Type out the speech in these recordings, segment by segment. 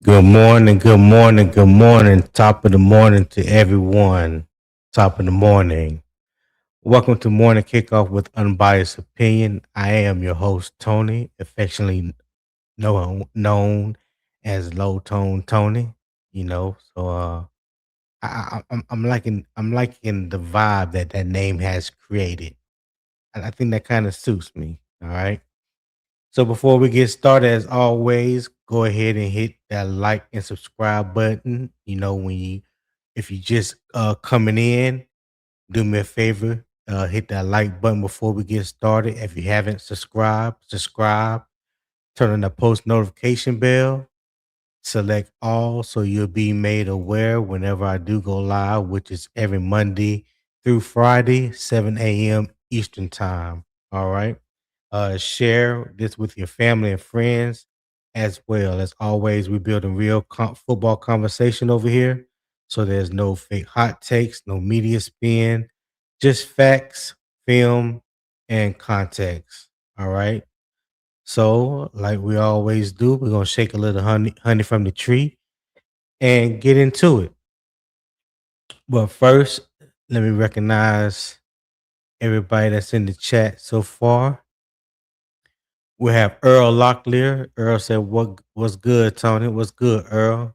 Good morning, good morning, good morning. Top of the morning to everyone. Top of the morning. Welcome to Morning Kickoff with Unbiased Opinion. I am your host, Tony, affectionately known as Low Tone Tony. I'm liking the vibe that name has created, and I think that kind of suits me. All right. So before we get started, as always, go ahead and hit that like and subscribe button. If you just coming in, do me a favor, hit that like button before we get started. If you haven't subscribe, turn on the post notification bell, select all so you'll be made aware whenever I do go live, which is every Monday through Friday, 7 a.m. Eastern time. All right. Share this with your family and friends as well. As always, we're building real football conversation over here. So there's no fake hot takes, no media spin, just facts, film, and context. All right. So, like we always do, we're gonna shake a little honey from the tree and get into it. But first, let me recognize everybody that's in the chat so far. We have Earl Locklear. Earl said, "What's good, Tony? What's good, Earl?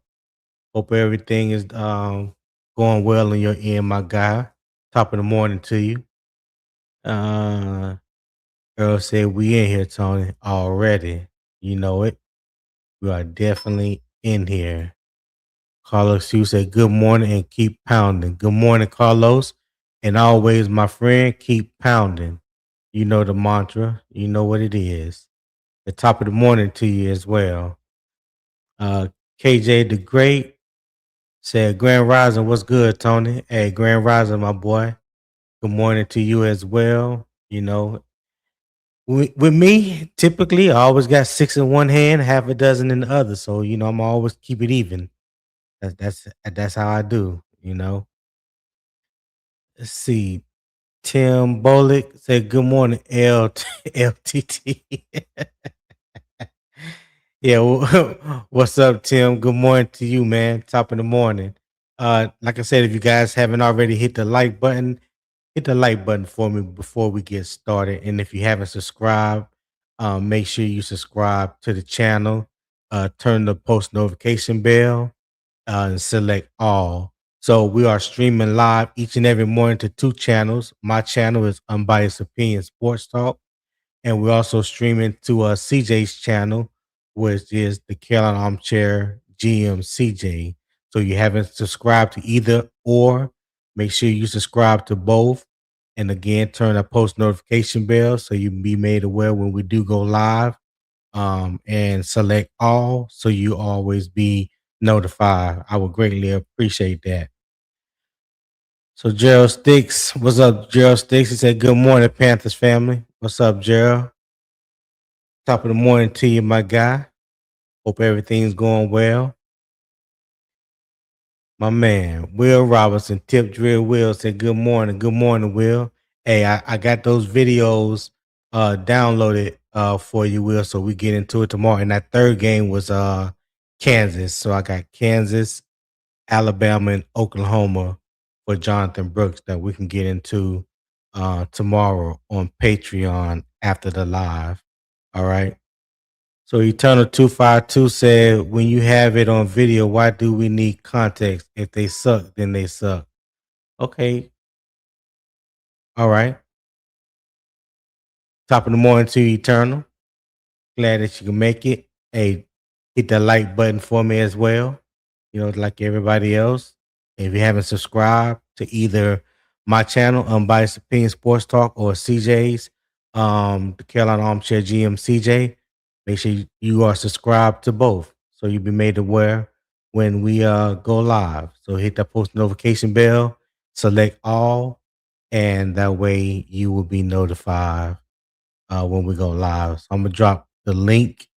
Hope everything is going well in your end, my guy. Top of the morning to you." Uh, Earl said, "We in here, Tony, already. You know it. We are definitely in here." Carlos Hughes said, "Good morning and keep pounding." Good morning, Carlos, and always, my friend, keep pounding. You know the mantra. You know what it is. The top of the morning to you as well. Uh, KJ the Great said, "Grand Rising, what's good, Tony?" Hey, Grand Rising, my boy. Good morning to you as well. With me, typically, I always got six in one hand, half a dozen in the other. So, I'm always keep it even. That's how I do. Let's see. Tim Bolick said, "Good morning, LTT." Yeah, what's up, Tim? Good morning to you, man. Top of the morning. Like I said, if you guys haven't already hit the like button for me before we get started. And if you haven't subscribed, make sure you subscribe to the channel. Turn the post notification bell and select all. So we are streaming live each and every morning to two channels. My channel is Unbiased Opinion Sports Talk, and we're also streaming to CJ's channel, which is the Carolina Armchair GM CJ. So you haven't subscribed to either or, make sure you subscribe to both. And again, turn a post notification bell so you can be made aware when we do go live. And select all so you always be notified. I would greatly appreciate that. So Gerald Sticks, what's up, Gerald Sticks? He said, "Good morning, Panthers family." What's up, Gerald? Top of the morning to you, my guy. Hope everything's going well. My man, Will Robinson, Tip Drill Will said, "Good morning. Good morning, Will." Hey, I got those videos downloaded for you, Will. So we get into it tomorrow. And that third game was Kansas. So I got Kansas, Alabama, and Oklahoma for Jonathan Brooks that we can get into tomorrow on Patreon after the live. All right. So Eternal 252 said, "When you have it on video, why do we need context? If they suck, then they suck." Okay. All right. Top of the morning to you, Eternal. Glad that you can make it. Hey, hit that like button for me as well. Like everybody else. If you haven't subscribed to either my channel, Unbiased Opinion Sports Talk, or CJ's, the Carolina Armchair GM CJ, make sure you are subscribed to both so you'll be made aware when we go live. So hit that post notification bell, select all, and that way you will be notified when we go live. So I'm gonna drop the link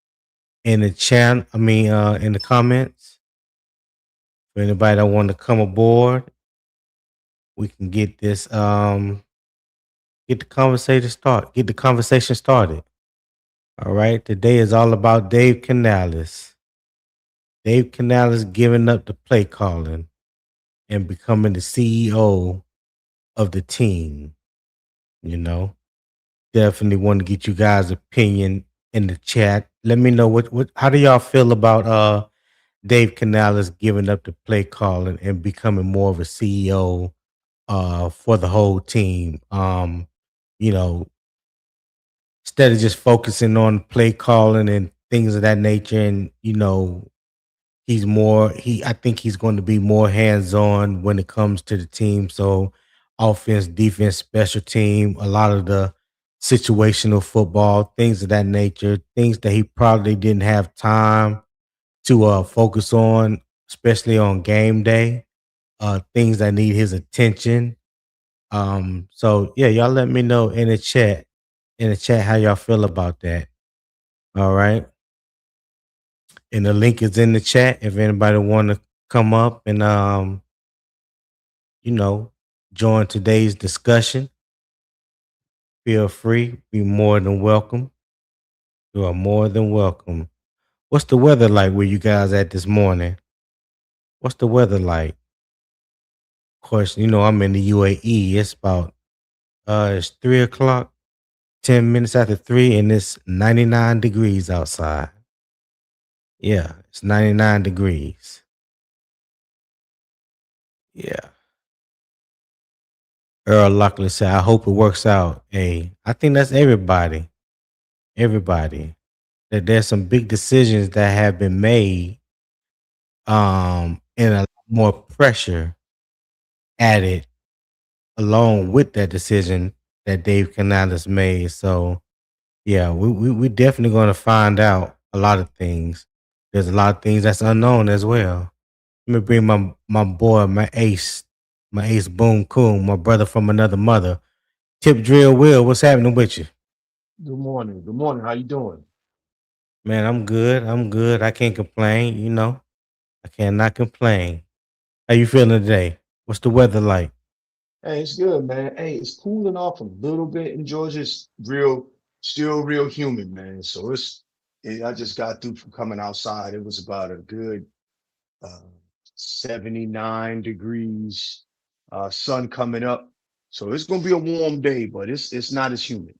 in the chat. In the comments for anybody that want to come aboard. We can get this get the conversation started. All right. Today is all about Dave Canales. Dave Canales giving up the play calling and becoming the CEO of the team. You know, definitely want to get you guys' opinion in the chat. Let me know what how do y'all feel about Dave Canales giving up the play calling and becoming more of a CEO for the whole team. You know, instead of just focusing on play calling and things of that nature, and I think he's going to be more hands-on when it comes to the team. So offense, defense, special team, a lot of the situational football, things of that nature, things that he probably didn't have time to focus on, especially on game day, things that need his attention. So yeah, y'all let me know in the chat how y'all feel about that. All right. And the link is in the chat if anybody want to come up and you know, join today's discussion. Feel free, be more than welcome. You are more than welcome. What's the weather like where you guys at this morning? What's the weather like? Of course, I'm in the UAE. It's about it's 3 o'clock, 10 minutes after 3, and it's 99 degrees outside. Yeah, it's 99 degrees. Yeah. Earl Lockley said, I hope it works out. Hey, I think that's everybody. Everybody. That there's some big decisions that have been made, and a lot more pressure added along with that decision that Dave Canales made. So yeah, we definitely gonna find out a lot of things. There's a lot of things that's unknown as well. Let me bring my boy, my ace Boom Coon, my brother from another mother. Tip Drill Will, what's happening with you? Good morning. Good morning. How you doing? Man, I'm good. I'm good. I can't complain. I cannot complain. How you feeling today? What's the weather like? Hey, it's good, man. Hey, it's cooling off a little bit in Georgia. It's still real humid, man. I just got through from coming outside. It was about a good uh, 79 degrees, sun coming up. So it's gonna be a warm day, but it's not as humid.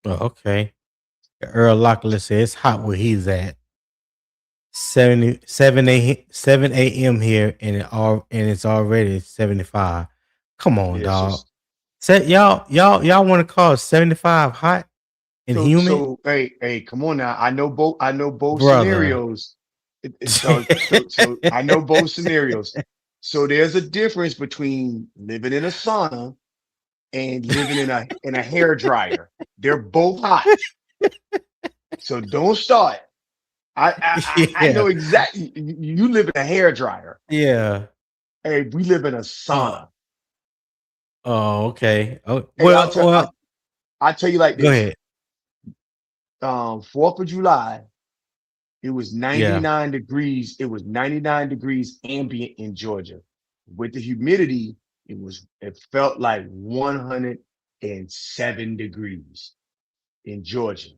Oh, okay. Earl Lockley said it's hot where he's at. 7 a.m. here, and it's already 75. Come on, Yeah, so dog. Y'all want to call 75 hot and so humid, so hey, come on now. I know both brother? scenarios. So I know both scenarios. So there's a difference between living in a sauna and living in a hair dryer. They're both hot. So don't start. I Yeah, know exactly. You live in a hair dryer. yeah. Hey, we live in a Uh, sauna. okay. Oh, Hey, well, I'll tell you like go this. ahead. 4th of July, it was Yeah, 99 degrees. It was 99 degrees ambient in Georgia. With the humidity, it felt like 107 degrees in Georgia.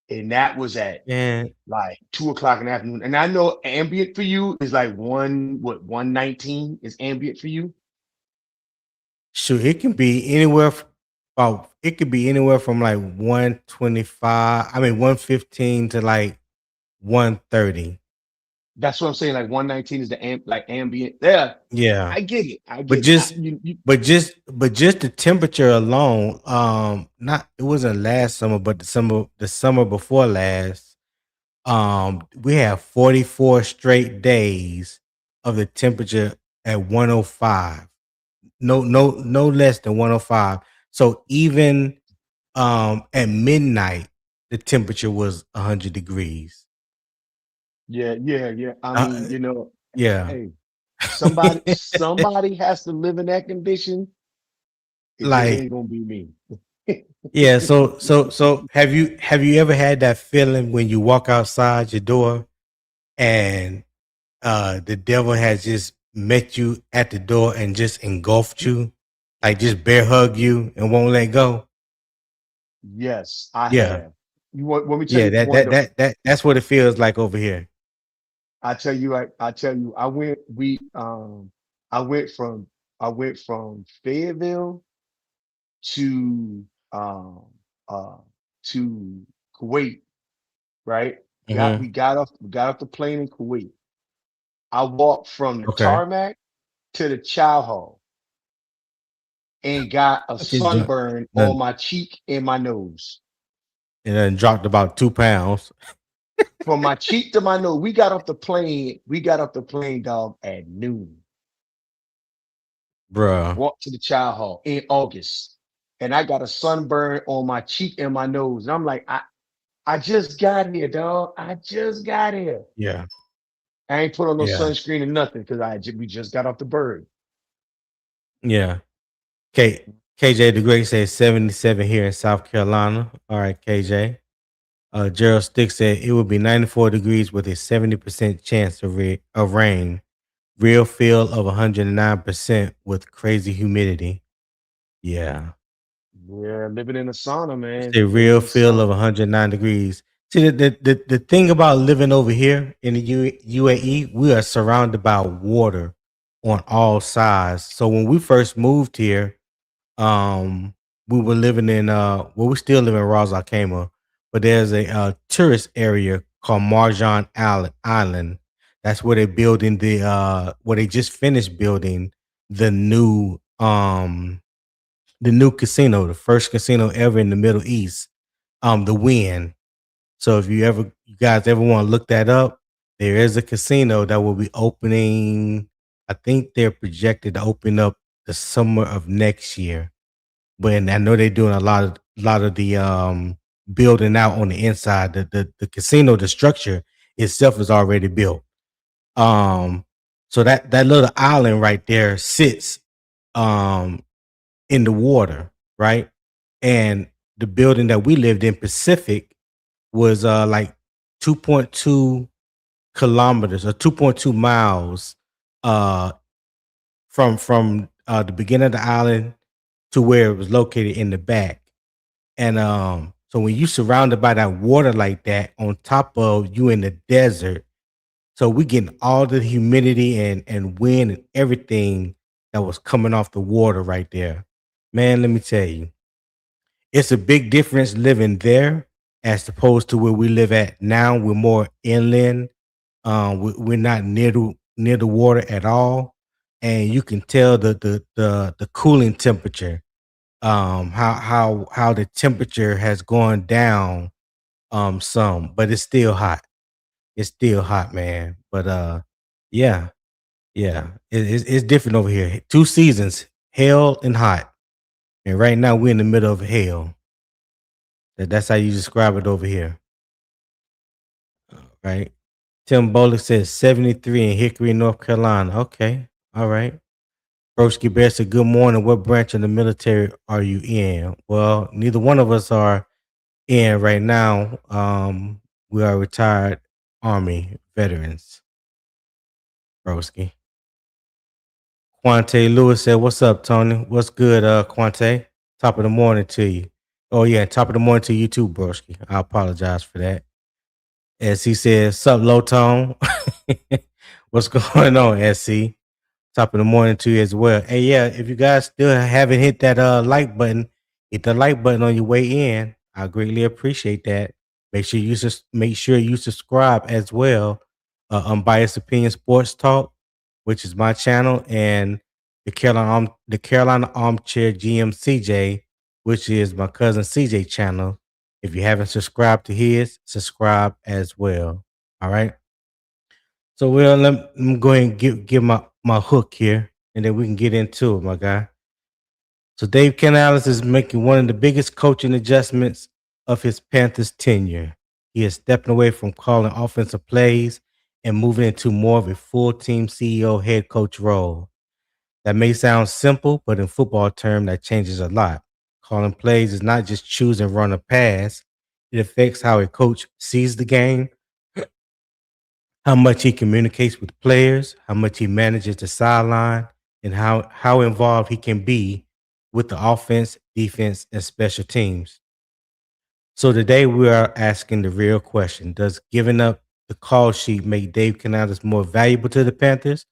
And that was at man. like 2 o'clock in the afternoon. And I know ambient for you is like 119 is ambient for you. Shoot, it can be anywhere. It could be anywhere from like 125. I mean 115 to like 130. That's what I'm saying. Like 119 is the like ambient. Yeah, Yeah. I get it. I But get it. just but just the temperature alone, not it wasn't last summer, but the summer before last, we have 44 straight days of the temperature at 105. No less than 105. So even at midnight, the temperature was 100 degrees. yeah. I Uh, mean, yeah. hey, somebody has to live in that condition. It just Like, ain't gonna be me. yeah, so have you ever had that feeling when you walk outside your door and the devil has just met you at the door and just engulfed you, like just bear hug you and won't let go? Yes, I Yeah. have. You want me to tell Yeah, you that one of that the that that that's what it feels like over here. I tell you, I went from, I went from Fayetteville to, um, uh, to Kuwait, right? Mhm. We got off the plane in Kuwait. I walked from the Okay. tarmac to the chow hall and got a Okay, John. sunburn on Then my cheek and my nose. and then dropped about 2 pounds, From my cheek to my nose, we got off the plane. We got off the plane, dog, at noon. bruh. Walked to the chow hall in August, and I got a sunburn on my cheek and my nose. And I'm like, I just got here, dog. I just got here. Yeah, I ain't put on no yeah, sunscreen or nothing because we just got off the bird. yeah. K KJ the Great says 77 here in South Carolina. All right, KJ. Gerald Stick said it would be 94 degrees with a 70% chance of rain. Real feel of 109% with crazy humidity. Yeah. Yeah, living in a sauna, It's man. a Living real in a feel of sauna. 109 degrees. See, the thing about living over here in the UAE, we are surrounded by water on all sides. So when we first moved here, um, we were living in we still live in Ras Al Khaimah, but there's a tourist area called Island. That's where they're building where they just finished building the new um the new casino, the first casino ever in the Middle East, the Win. So if you guys ever want to look that up, there is a casino that will be opening. I think they're projected to open up the summer of next year. But and I know they're doing a lot of the building out on the inside. The casino, the structure itself is already built. Um, so that little island right there sits um in the water, right? And the building that we lived in, Pacific, was like 2.2 kilometers or 2.2 miles uh from the beginning of the island to where it was located in the back. And so when you surrounded by that water like that, on top of you in the desert, so we getting all the humidity and wind and everything that was coming off the water right there. Man, let me tell you, it's a big difference living there as opposed to where we live at now. We're more inland. We're not near the water at all, and you can tell the cooling temperature. How the temperature has gone down some, but it's still hot. It's still hot, man. But yeah, yeah, it's different over here. Two seasons, hell and hot, and right now we're in the middle of hell. That's how you describe it over here, right? Tim Bolick says 73 in Hickory, North Carolina. Okay, all right. Broski Bear said, "Good morning. What branch of the military are you in?" Well, neither one of us are in right now. We are retired Army veterans. Broski. Quante Lewis said, "What's up, Tony? What's good, Quante? Top of the morning to you." Oh yeah, top of the morning to you too, Broski. I apologize for that. As he says, "Sup, low tone? What's going on, SC? Top of the morning to you as well. Hey, yeah, if you guys still haven't hit that like button, hit the like button on your way in. I greatly appreciate that. Make sure you subscribe as well. Unbiased Opinion Sports Talk, which is my channel, and the Carolina Armchair GM CJ, which is my cousin CJ channel. If you haven't subscribed to his, subscribe as well. All right. So let me go ahead and give my hook here, and then we can get into it, my guy. So Dave Canales is making one of the biggest coaching adjustments of his Panthers tenure. He is stepping away from calling offensive plays and moving into more of a full team CEO head coach role. That may sound simple, but in football term, that changes a lot. Calling plays is not just choose and run a pass. It affects how a coach sees the game, how much he communicates with players, how much he manages the sideline, and how involved he can be with the offense, defense, and special teams. So today we are asking the real question: does giving up the call sheet make Dave Canales more valuable to the Panthers,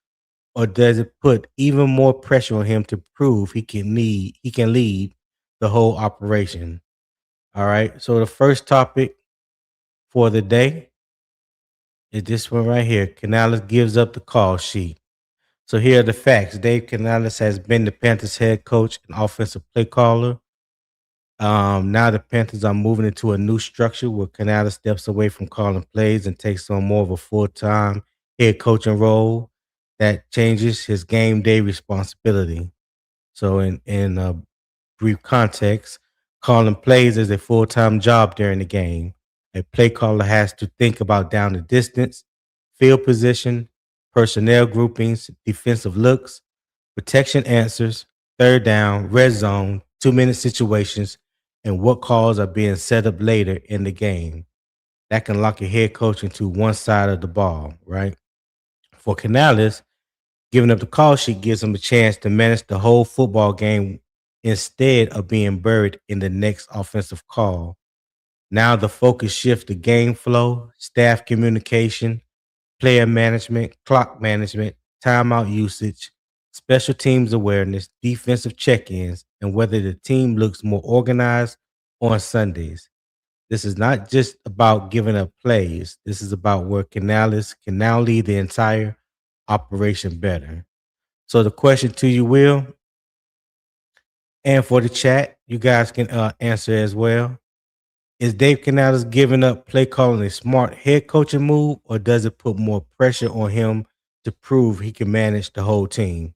or does it put even more pressure on him to prove he can lead the whole operation? All right. So the first topic for the day is this one right here. Canales gives up the call sheet. So here are the facts. Dave Canales has been the Panthers head coach and offensive play caller. Now the Panthers are moving into a new structure where Canales steps away from calling plays and takes on more of a full-time head coaching role that changes his game day responsibility. So in brief context, calling plays is a full-time job during the game. A play caller has to think about down the distance, field position, personnel groupings, defensive looks, protection answers, third down, red zone, 2-minute situations, and what calls are being set up later in the game. That can lock your head coach into one side of the ball, right? For Canales, giving up the call sheet gives him a chance to manage the whole football game instead of being buried in the next offensive call. Now the focus shifts to game flow, staff communication, player management, clock management, timeout usage, special teams awareness, defensive check ins, and whether the team looks more organized on Sundays. This is not just about giving up plays. This is about where Canales can now lead the entire operation better. So the question to you, Will, and for the chat, you guys can answer as well. Is Dave Canales giving up play calling a smart head coaching move, or does it put more pressure on him to prove he can manage the whole team?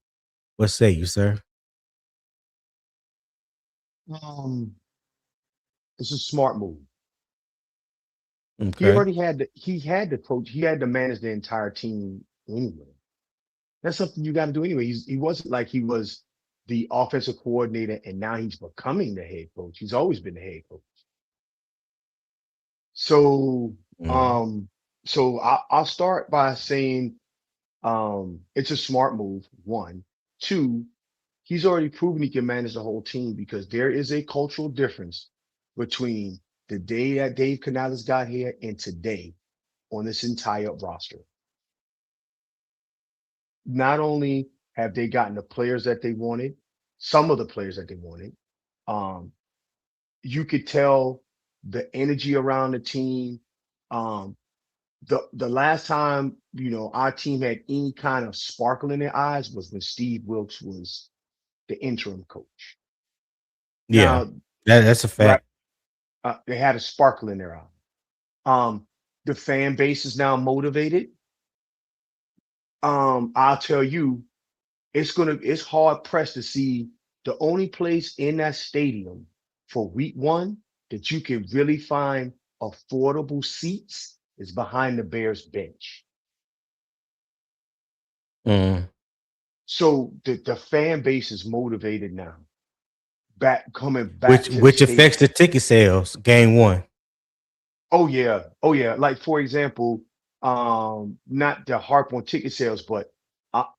What say you, sir? Um, it's a smart move. He Okay. already he had to coach, he had to manage the entire team anyway. That's something you got to do anyway. He wasn't like he was the offensive coordinator and now he's becoming the head coach. He's always been the head coach. So, Mm. um, I'll start by saying, it's a smart move. One, two, he's already proven he can manage the whole team because there is a cultural difference between the day that Dave Canales got here and today on this entire roster. Not only have they gotten the players that they wanted, some of the players that they wanted, um, you could tell the energy around the team. Um, the last time our team had any kind of sparkle in their eyes was when Steve Wilkes was the interim coach. Yeah, Now, that's a right, fact. they had a sparkle in their eye. Um, the fan base is now motivated. I'll tell you, it's hard pressed to see the only place in that stadium for week one that you can really find affordable seats is behind the Bears bench. Mm. So the fan base is motivated now, coming Which back to the which affects stadium. the ticket sales. Game one. Oh yeah, oh yeah. Like for example, not to harp on ticket sales, but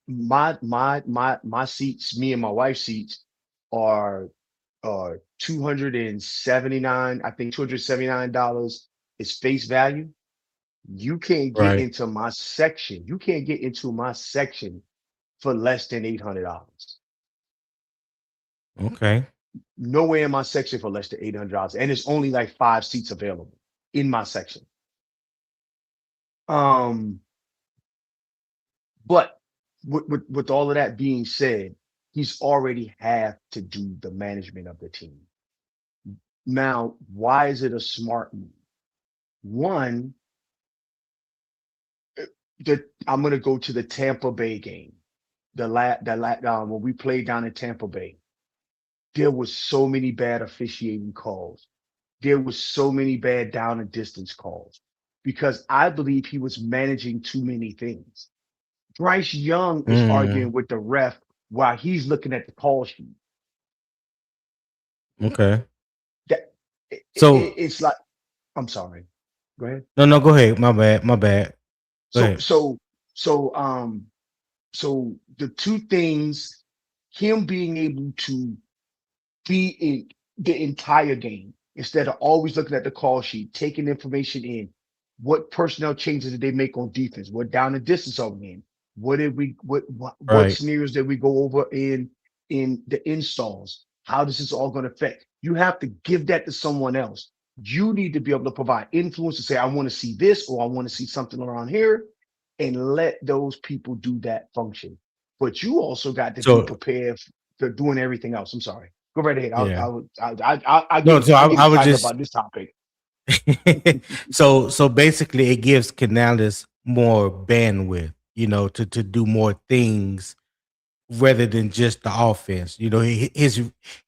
my seats, me and my wife's seats, are 279. I think $279 is face value. You can't get Right. into my section. You can't get into my section for less than $800. Okay. Nowhere in my section for less than $800, and it's only like 5 seats available in my section. Um, but with all of that being said, he's already had to do the management of the team. Now, why is it a smart move? One, I'm going to go to the Tampa Bay game. When we played down in Tampa Bay, there was so many bad officiating calls. There was so many bad down and distance calls because I believe he was managing too many things. Bryce Young is Mm. arguing with the ref while he's looking at the call sheet. Okay. That So it's like, I'm sorry. Go ahead. no, no, go ahead. My bad. My bad. Go So ahead. so so um so the two things, him being able to be in the entire game instead of always looking at the call sheet, taking information in. What personnel changes did they make on defense? What down and distance are we in? What Right. scenarios did we go over in the installs? How does this all going to affect? You have to give that to someone else. You need to be able to provide influence to say, I want to see this or I want to see something around here, and let those people do that function. But you also got to be So prepared for doing everything else. I'm sorry. Go right ahead. yeah. No, Get so I I get was fired up just about this topic. so basically it gives Canales more bandwidth, to do more things rather than just the offense.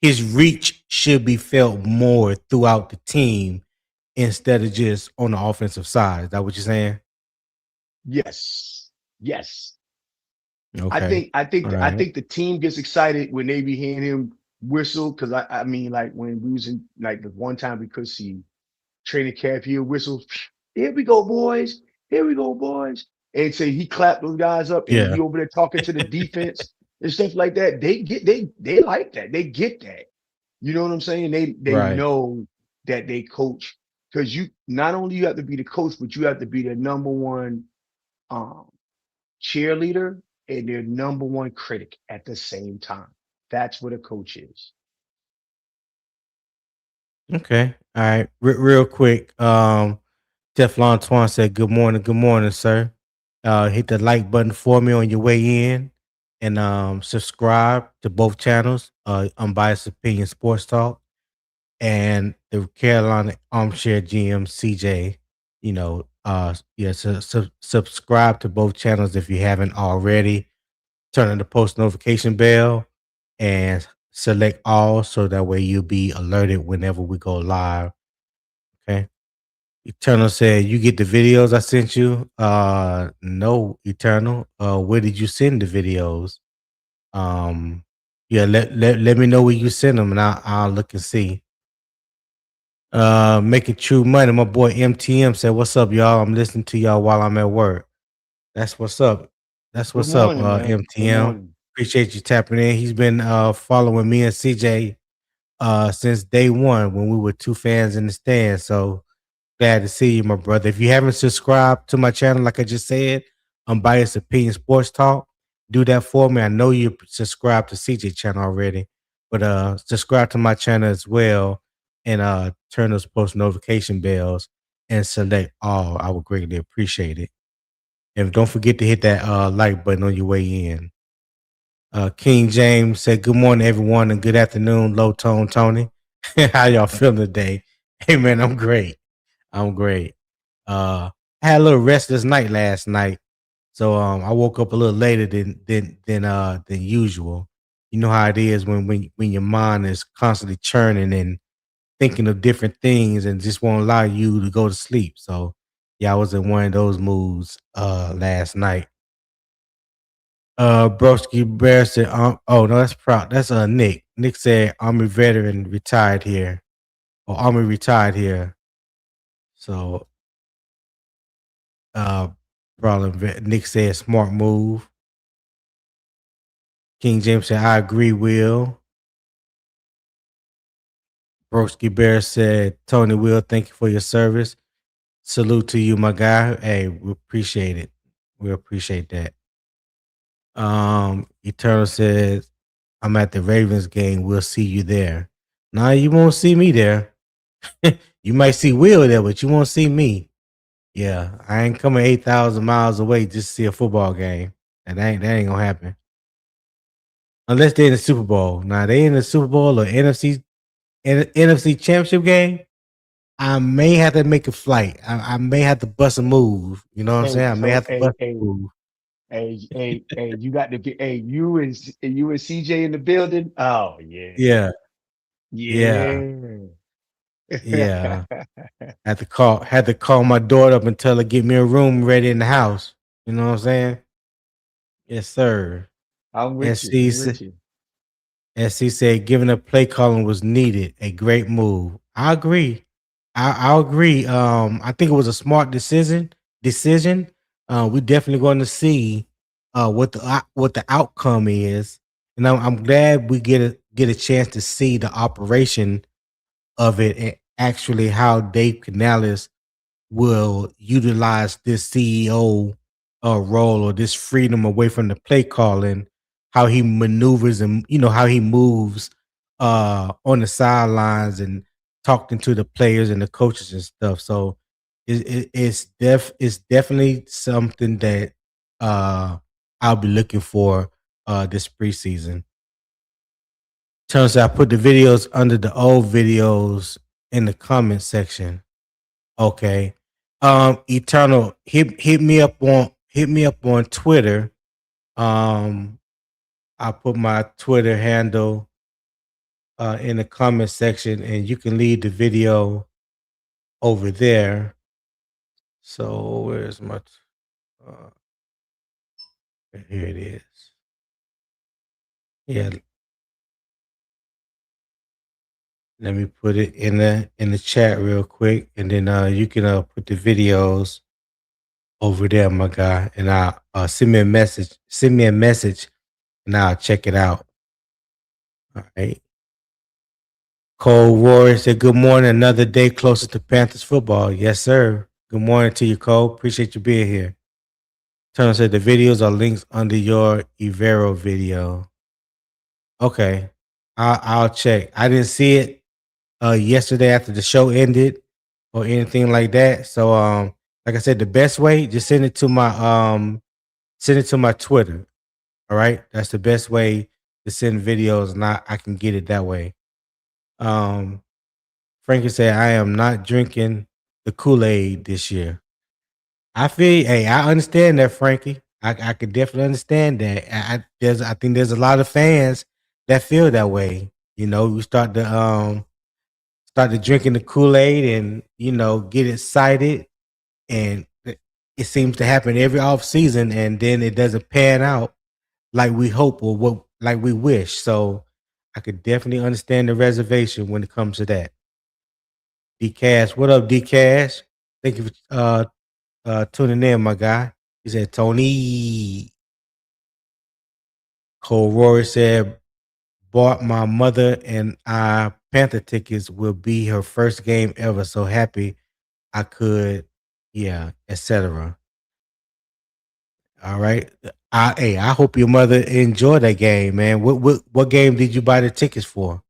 His reach should be felt more throughout the team instead of just on the offensive side. Is that what you're saying? Yes. Yes. Okay. All I right. think the team gets excited when they be hearing him whistle. Cause I mean, like when we was in like the one time we could see training camp, he'll whistle, here we go, boys. Here we go, boys. And say he clapped those guys up and Yeah. he over there talking to the defense and stuff like that. They like that. They get that. You know what I'm saying? They Right. know that they coach. Cause you not only you have to be the coach, but you have to be the number one um cheerleader and their number one critic at the same time. That's what a coach is. Okay. All right. Real quick. Teflon Twan said, good morning, sir. Hit the like button for me on your way in and subscribe to both channels, Unbiased Opinion Sports Talk and the Carolina Armchair GM CJ. Yeah, subscribe to both channels if you haven't already. Turn on the post notification bell and select all so that way you'll be alerted whenever we go live. Okay. Eternal said, "You get the videos I sent you?" No, Eternal. Where did you send the videos? Um, yeah, let me know where you send them, and I'll look and see. Making true money. My boy MTM said, "What's up, y'all? I'm listening to y'all while I'm at work." That's what's up. That's Good what's up, morning, man. Good MTM. morning. Appreciate you tapping in. He's been following me and CJ since day one when we were two fans in the stand. So glad to see you, my brother. If you haven't subscribed to my channel, like I just said, Unbiased Opinion Sports Talk, do that for me. I know you subscribed to CJ channel already, but subscribe to my channel as well and turn those post notification bells and select all. I would greatly appreciate it. And don't forget to hit that like button on your way in. King James said, "Good morning, everyone, and good afternoon, Low Tone Tony. How y'all feeling today?" Hey man, I'm great. I'm great. I had a little restless night last night, so I woke up a little later than usual. You know how it is when your mind is constantly churning and thinking of different things and just won't allow you to go to sleep. So yeah, I was in one of those moods last night. Broski Bear said, oh no, that's proud. That's Nick. Nick said Army veteran retired here. Or Army retired here. So Uh, Nick said smart move. King James said I agree. Will Broski Bear said Tony Will, thank you for your service. Salute to you, my guy. Hey, we appreciate it. We appreciate that. Eternal says I'm at the Ravens game. We'll see you there. Nah, you won't see me there. You might see Will there, but you won't see me. Yeah, I ain't coming 8,000 miles away just to see a football game. And that ain't gonna happen. Unless they're in the Super Bowl. Now they in the Super Bowl or NFC Championship game. I may have to make a flight. I may have to bust a move. You know what I'm Hey, saying? I may so have to bust a move. you got to get you and CJ in the building. Oh yeah. Yeah, yeah, Yeah. yeah. Had to call my daughter up and tell her get me a room ready in the house. You know what I'm saying? Yes, sir. I'm And with you. she I'm said, with you. and she said, giving up play calling was needed. A great move. I agree. I'll agree. I think it was a smart decision. Decision. We're definitely going to see what the outcome is, and I'm glad we get a chance to see the operation of it and actually how Dave Canales will utilize this CEO role or this freedom away from the play calling, how he maneuvers and how he moves on the sidelines and talking to the players and the coaches and stuff. So it's definitely something that I'll be looking for this preseason. Turns out I put the videos under the old videos in the comment section. Okay. Eternal, hit me up on Twitter. Um, I put my Twitter handle in the comment section, and you can leave the video over there. So where's my uh, here it is. Yeah, let me put it in the chat real quick, and then you can put the videos over there, my guy, and I'll send me a message. Send me a message, and I'll check it out. All right. Cole Warrior said, "Good morning. Another day closer to Panthers football." Yes, sir. Good morning to you, Cole. Appreciate you being here. Turner said the videos are links under your Evero video. Okay, I'll check. I didn't see it yesterday after the show ended or anything like that. So like I said, the best way, just send it to my Twitter. All right, that's the best way to send videos, and I can get it that way. Um, Frankie said, "I am not drinking the Kool-Aid this year." Hey, I understand that, Frankie. I could definitely understand that. I think there's a lot of fans that feel that way. We start to drinking the Kool-Aid and get excited, and it seems to happen every off season, and then it doesn't pan out like we hope or what like we wish. So I could definitely understand the reservation when it comes to that. D Cash, what up, D Cash? Thank you for tuning in, my guy. He said, Tony. Cole Rory said, bought my mother and I Panther tickets, will be her first game ever. So happy I could, yeah, etc. All right. I hope your mother enjoyed that game, man. What game did you buy the tickets for?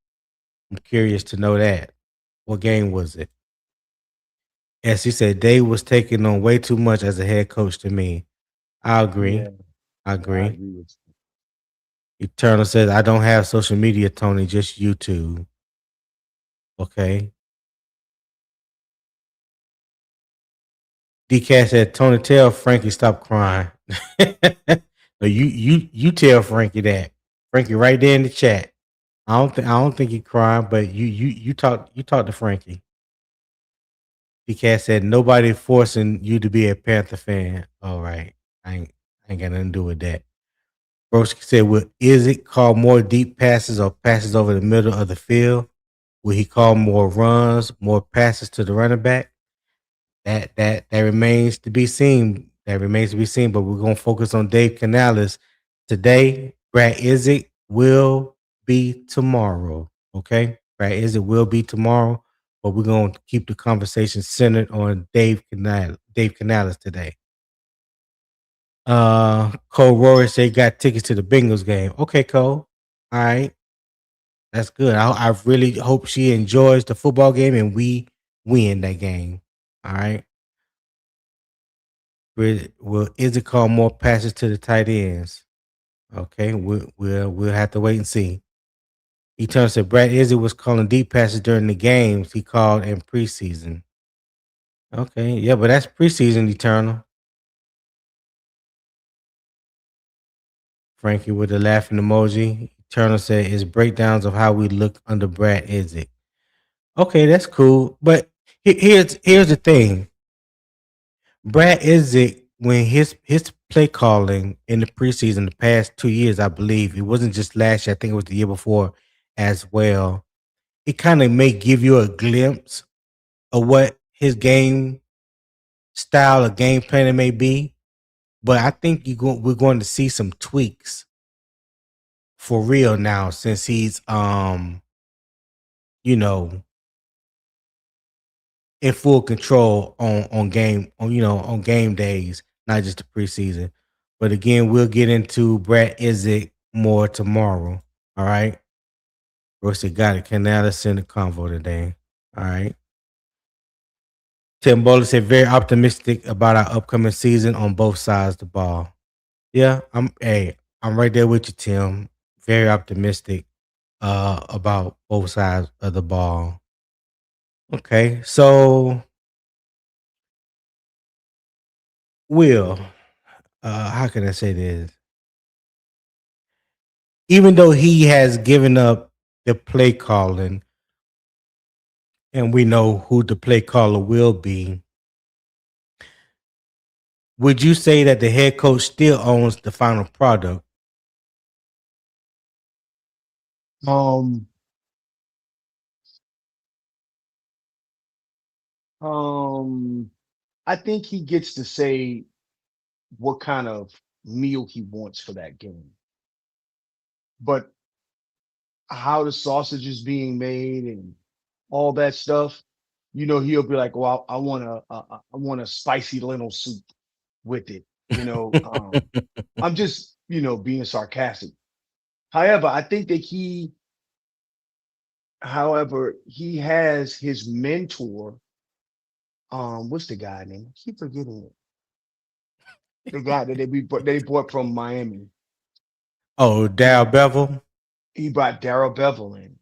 I'm curious to know that. What game was it? Yes, he said Dave was taking on way too much as a head coach to me. I agree. Yeah, I yeah, I agree. agree with you. Eternal says, I don't have social media, Tony, just YouTube. Okay. DK said, Tony, tell Frankie stop crying. No, you tell Frankie that. Frankie right there in the chat. I don't think he crying, but you talk to Frankie. DK said, nobody forcing you to be a Panther fan. All right. I ain't got nothing to do with that. Broski said, well, is it called more deep passes or passes over the middle of the field? Will he call more runs, more passes to the running back? That remains to be seen. That remains to be seen. But we're gonna focus on Dave Canales today. Brad Idzik will be tomorrow. Okay, Brad Idzik will be tomorrow. But we're gonna keep the conversation centered on Dave Canales. Dave Canales today. Cole Rory said he got tickets to the Bengals game. Okay, Cole. All right, that's good. I really hope she enjoys the football game and we win that game. All right. Will is it called more passes to the tight ends? Okay, we'll have to wait and see. Eternal said Brad Izzy was calling deep passes during the games he called in preseason. Okay, yeah, but that's preseason, Eternal. Frankie with a laughing emoji. Eternal said it's breakdowns of how we look under Brad Izzy. Okay, that's cool. But here's the thing. Brad Idzik, when his play calling in the preseason, the past 2 years, I believe it wasn't just last year. I think it was the year before as well. It kind of may give you a glimpse of what his game style or game planning may be. But I think we're going to see some tweaks for real now since he's you know in full control on game on game days, not just the preseason. But again, we'll get into Brad Idzik more tomorrow. All right. Roasted got it. Canales in the convo today. All right. Tim Bowler said very optimistic about our upcoming season on both sides of the ball. Yeah, I'm right there with you, Tim. Very optimistic about both sides of the ball. Okay, so Will, how can I say this? Even though he has given up the play calling, and we know who the play caller will be, would you say that the head coach still owns the final product? Um, um, I think he gets to say what kind of meal he wants for that game, but how the sausage is being made and all that stuff, he'll be like, "Well, I want a spicy lentil soup with it." I'm just, being sarcastic. However, I think that he has his mentor. What's the guy name? I keep forgetting it. The guy that they bought from Miami. Oh, Darrell Um, Bevel? he brought Darrell Bevell in.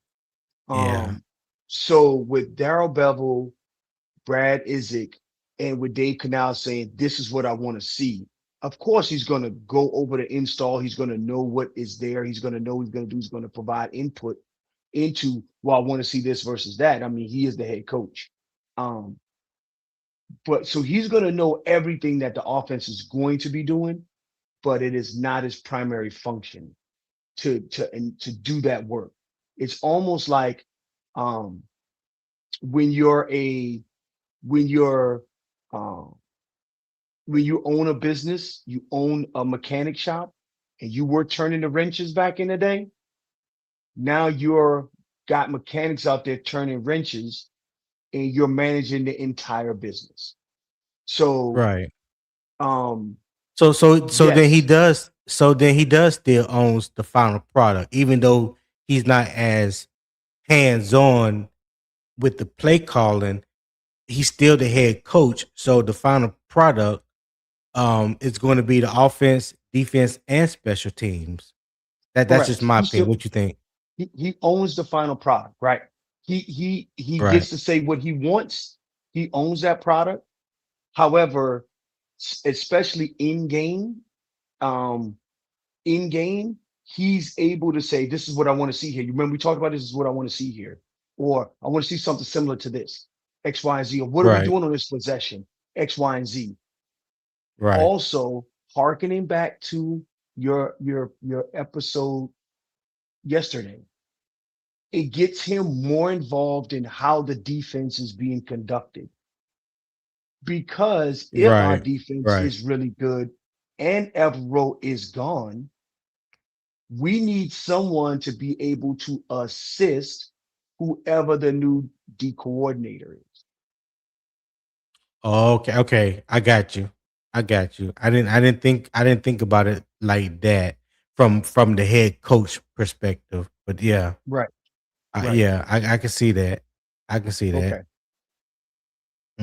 Yeah, Um, so with Darrell Bevell, Brad Idzik, and with Dave Canales saying, "This is what I want to see." Of course, he's going to go over the install. He's going to know what is there. He's going to know what he's going to do. He's going to provide input into, well, I want to see this versus that. I mean, he is the head coach. Um, but so he's going to know everything that the offense is going to be doing, but it is not his primary function to do that work. It's almost like um, when you're a when you're um, when you own a business, you own a mechanic shop, and you were turning the wrenches back in the day. Now you're got mechanics out there turning wrenches, and you're managing the entire business. So, right. um, So then he yes, does. So then he does still owns the final product, even though he's not as hands on with the play calling. He's still the head coach. So the final product is going to be the offense, defense, and special teams. That's just correct. my opinion. What you think? He owns the final product, right? He Right. gets to say what he wants. He owns that product. However, especially um, in game, he's able to say, "This is what I want to see here." You remember we talked about this is what I want to see here, or I want to see something similar to this, X, Y, and Z, or what are we Right. doing on this possession, X, Y, and Z. Right. Also, harkening back to your episode yesterday, it gets him more involved in how the defense is being conducted. Because if our Right. defense Right. is really good and Evero is gone, we need someone to be able to assist whoever the new D coordinator is. Okay. Okay. I got you. I got you. I didn't think about it like that from the head coach perspective. But yeah, Right, right. I can see that. I can see that. Okay.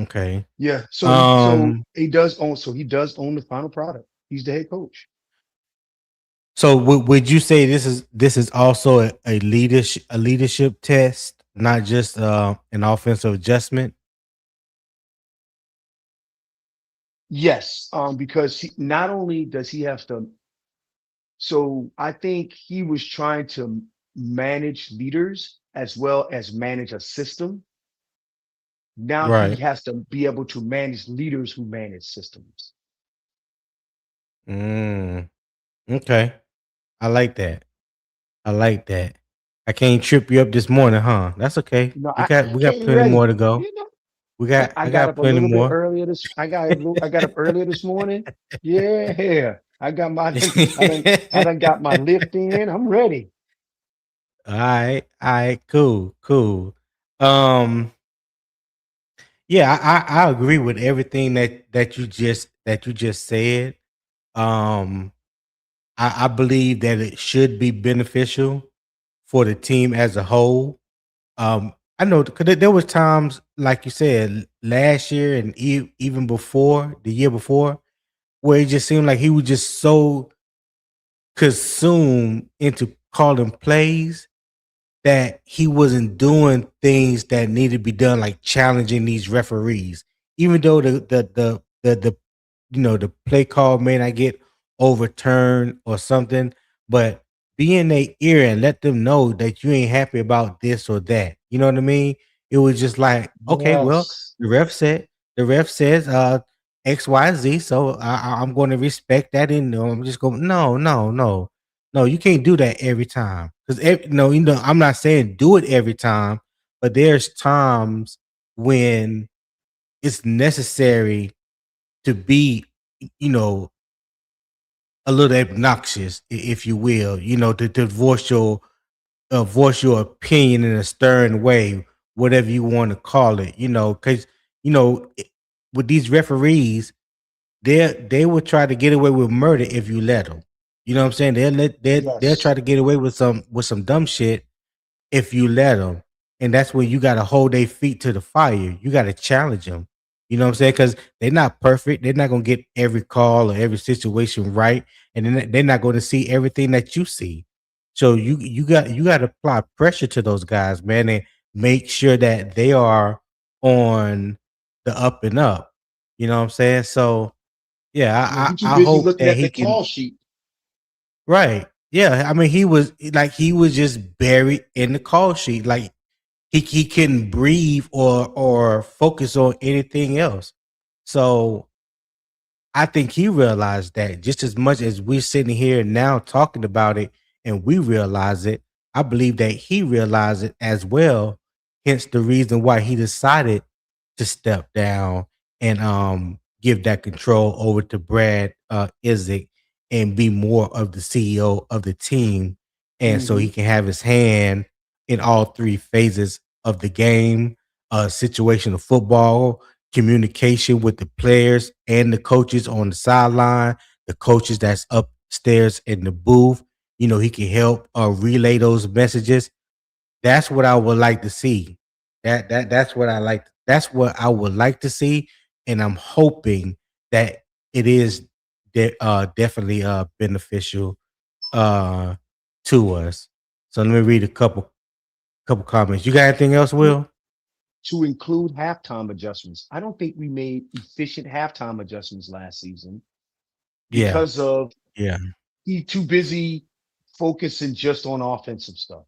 Okay. Yeah. So Um. he does own the final product. He's the head coach. So would you say this is also a leadership test, not just an offensive adjustment? Yes. Because not only does he have to, so I think he was trying to manage leaders as well as manage a system. Now he Right. has to be able to manage leaders who manage systems. Mm, okay. I like that. I like that. I can't trip you up this morning, huh? That's okay. I We got came plenty more ready. to go. You know, I I got got up a plenty little bit more. earlier I got up earlier this morning. Yeah, I got my I done got my lift in. I'm ready. All right, cool, cool. Um, Yeah, I agree with everything that you just said. Um, I believe that it should be beneficial for the team as a whole. I know because there was times, like you said, last year and even before the year before, where it just seemed like he was just so consumed into calling plays that he wasn't doing things that needed to be done, like challenging these referees. Even though the the play call may not get overturned or something, but be in their ear and let them know that you ain't happy about this or that. You know what I mean? It was just like, okay, well, Yes. the ref said the ref says X, Y, Z, so I'm going to respect that. And I'm just going, no, no, no, no, you can't do that every time. Because no, I'm not saying do it every time, but there's times when it's necessary to be, you know, a little obnoxious, if you will, to voice your opinion in a stern way, whatever you want to call it, because you know, i- with these referees, they will try to get away with murder if you let them. You know what I'm saying? They'll try Yes. to get away with some dumb shit if you let them. And that's when you got to hold their feet to the fire. You got to challenge them. You know what I'm saying? Because they're not perfect. They're not gonna get every call or every situation right, and they're not going to see everything that you see. So you got to apply pressure to those guys, man, and make sure that they are on the up and up. You know what I'm saying? So yeah, Yeah, you too I busy hope looking that at he the can. call sheet. Right. Yeah. I mean, he was just buried in the call sheet. Like he couldn't breathe or focus on anything else. So I think he realized that just as much as we're sitting here now talking about it and we realize it, I believe that he realized it as well. Hence the reason why he decided to step down and give that control over to Brad Idzik and be more of the CEO of the team. And so he Hmm. can have his hand in all three phases of the game, situation of football, communication with the players and the coaches on the sideline, the coaches that's upstairs in the booth. He can help relay those messages. That's what I would like to see. That's what I like. That's what I would like to see, and I'm hoping that it is definitely beneficial uh to us. So let me read a couple comments. You got anything else, To, Will? to include halftime adjustments. I don't think we made efficient halftime adjustments last season Yeah, because of yeah. he too busy focusing just on offensive stuff.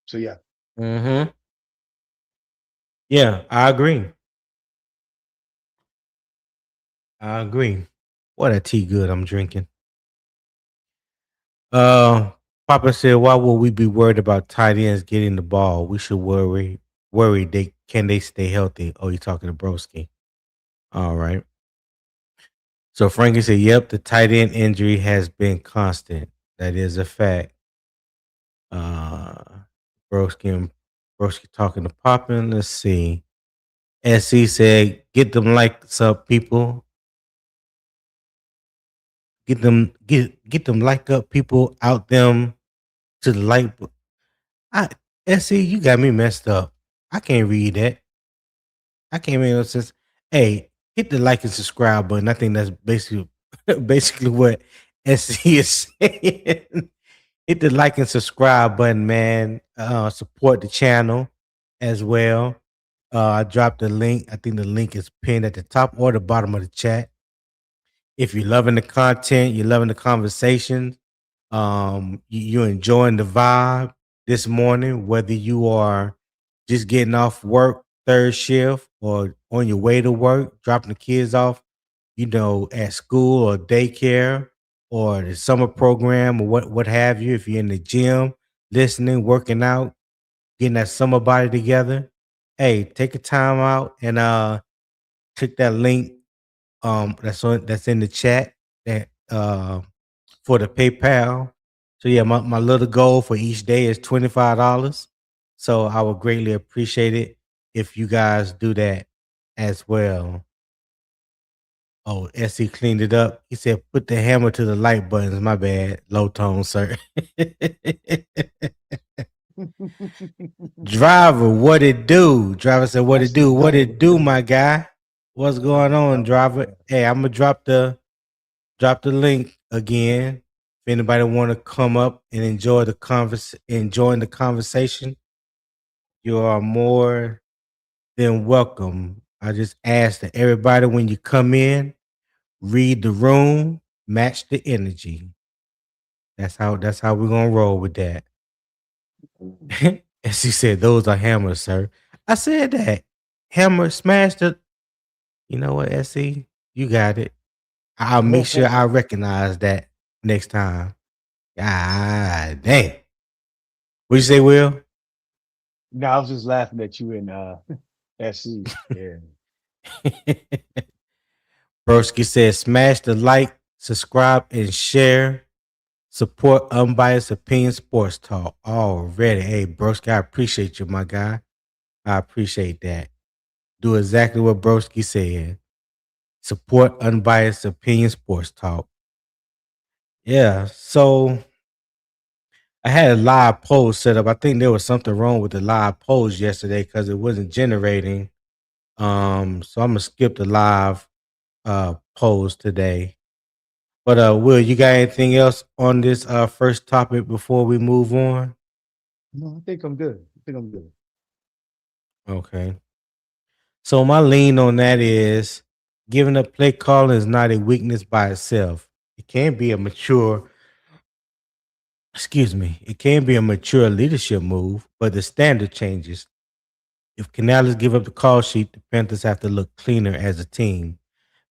So yeah. Hmm. Yeah, I agree. I agree. What a tea good I'm drinking. Uh, Papa said, "Why would we be worried about tight ends getting the ball? We should worry they stay healthy." Oh, you talking to Broski? All right. So Frankie said, "Yep, the tight end injury has been constant. That is a fact." Uh, Broski and Broski talking to Poppin. Let's see. SC said, "Get them likes up, people. Get them like up, people out them to the light." I SC, you got me messed up. I can't read that. I can't make no sense. Hey, hit the like and subscribe button. I think that's basically basically what SC is saying. Hit the like and subscribe button, man. Support the channel as well. I dropped the link. I think the link is pinned at the top or the bottom of the chat. If you're loving the content, you're loving the conversation, you're enjoying the vibe this morning, whether you are just getting off work, third shift, or on your way to work, dropping the kids off, at school or daycare or the summer program or what have you. If you're in the gym, listening, working out, getting that summer body together, hey, take a time out and click that link that's in the chat that for the PayPal. So yeah, my little goal for each day is $25. So I would greatly appreciate it if you guys do that. as well. Oh, SC cleaned it up. He said, "Put the hammer to the light buttons." My bad, low tone, sir. Driver, what it do? Driver said, "What it That's the do? What number. it do, my guy? What's going on, Yep. driver?" Hey, I'm gonna drop the link again. If anybody want to come up and enjoying the conversation, you are more than welcome. I just ask that everybody, when you come in, read the room, match the energy. That's how we're gonna roll with that. And she said, "Those are hammers, sir." I said that. Hammer smash the. You know what, SC? You got it. I'll make sure I recognize that next time. God damn. What you say, Will? No, I was just laughing at you in SC. Yeah. Broski said, "Smash the like, subscribe, and share. Support Unbiased Opinion Sports Talk." Already. Hey, Broski, I appreciate you, my guy. I appreciate that. Do exactly what Broski said. Support Unbiased Opinion Sports Talk. Yeah. So I had a live poll set up. I think there was something wrong with the live polls yesterday because it wasn't generating. So I'm gonna skip the live polls today. But Will, you got anything else on this first topic before we move on? No, I think I'm good. I think I'm good. Okay. So my lean on that is giving up play calling is not a weakness by itself. It can be a mature, it can be a mature leadership move, but the standard changes. If Canales give up the call sheet, the Panthers have to look cleaner as a team.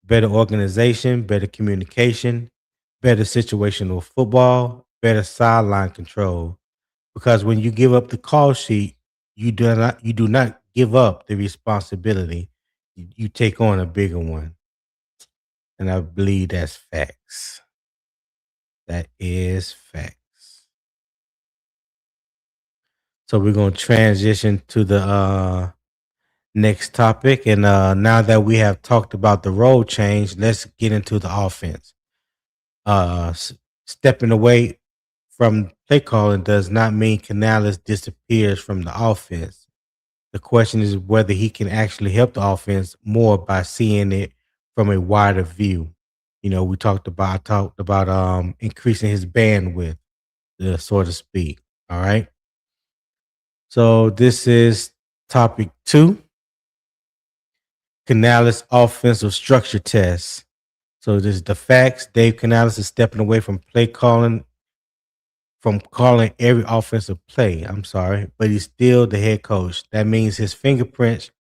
Better organization, better communication, better situational football, better sideline control. Because when you give up the call sheet, you do not give up the responsibility. You take on a bigger one. And I believe that's facts. That is facts. So we're gonna transition to the next topic. And now that we have talked about the role change, let's get into the offense. Stepping away from play calling does not mean Canales disappears from the offense. The question is whether he can actually help the offense more by seeing it from a wider view. We talked about increasing his bandwidth, so to speak. All right. So this is topic 2, Canales offensive structure test. So this is the facts. Dave Canales is stepping away from calling every offensive play. I'm sorry, but he's still the head coach. That means his fingerprints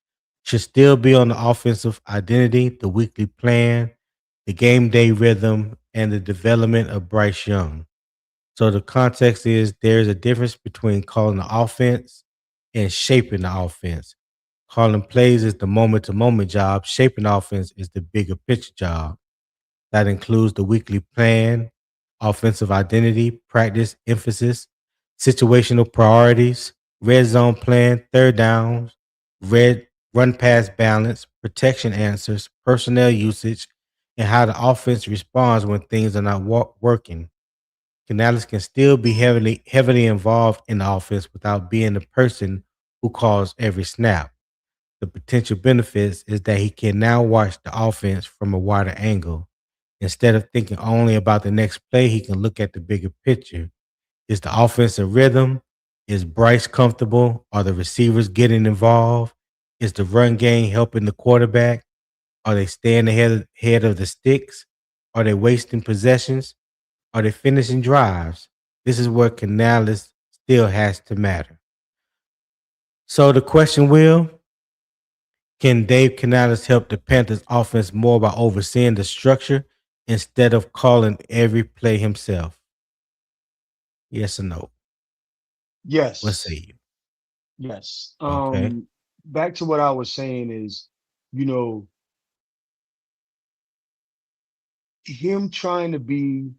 should still be on the offensive identity, the weekly plan, the game day rhythm, and the development of Bryce Young. So the context is there's a difference between calling the offense and shaping the offense. Calling plays is the moment to moment job, shaping the offense is the bigger picture job. That includes the weekly plan, offensive identity, practice, emphasis, situational priorities, red zone plan, third downs, red run pass balance, protection answers, personnel usage, and how the offense responds when things are not working. Canales can still be heavily involved in the offense without being the person who calls every snap. The potential benefits is that he can now watch the offense from a wider angle. Instead of thinking only about the next play, he can look at the bigger picture. Is the offense in rhythm? Is Bryce comfortable? Are the receivers getting involved? Is the run game helping the quarterback? Are they staying ahead of the sticks? Are they wasting possessions? Are they finishing drives? This is where Canales still has to matter. So the question, Will, can Dave Canales help the Panthers offense more by overseeing the structure instead of calling every play himself? Yes or no? What say Yes. you? Yes. Okay. Back to what I was saying is, you know, him trying to be,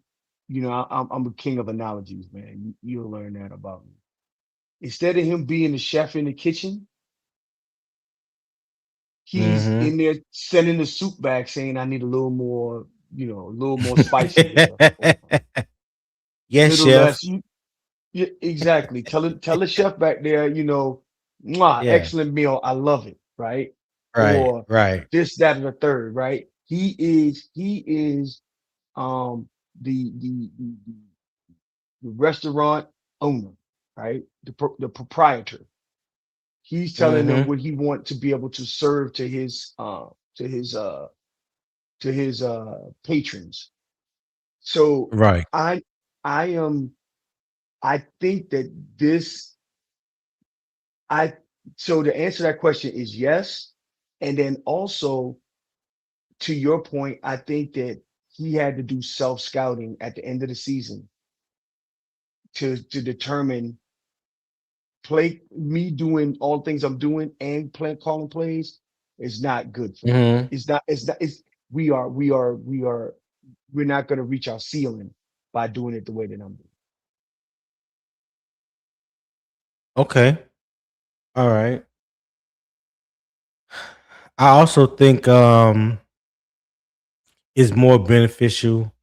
I'm a king of analogies, man. You'll learn that about me. Instead of him being the chef in the kitchen, He's Mhm. in there sending the soup back saying, I need a little more, a little more spicy here, or Yes, little chef. less. Yeah, exactly. Tell the chef back there, mwah, Yeah. excellent meal. I love it. Right. Right, Or right. this, that, and the third. Right. He is um the restaurant owner, right? The proprietor. He's telling them Mhm. what he want to be able to serve to his patrons. So Right. I I am I think that this I so to answer that question is yes. And then also to your point, I think that he had to do self scouting at the end of the season to determine play me doing all the things I'm doing and calling plays is not good for me. Mhm. It's we're not going to reach our ceiling by doing it the way that I'm doing. Okay. All right. I also think it's more beneficial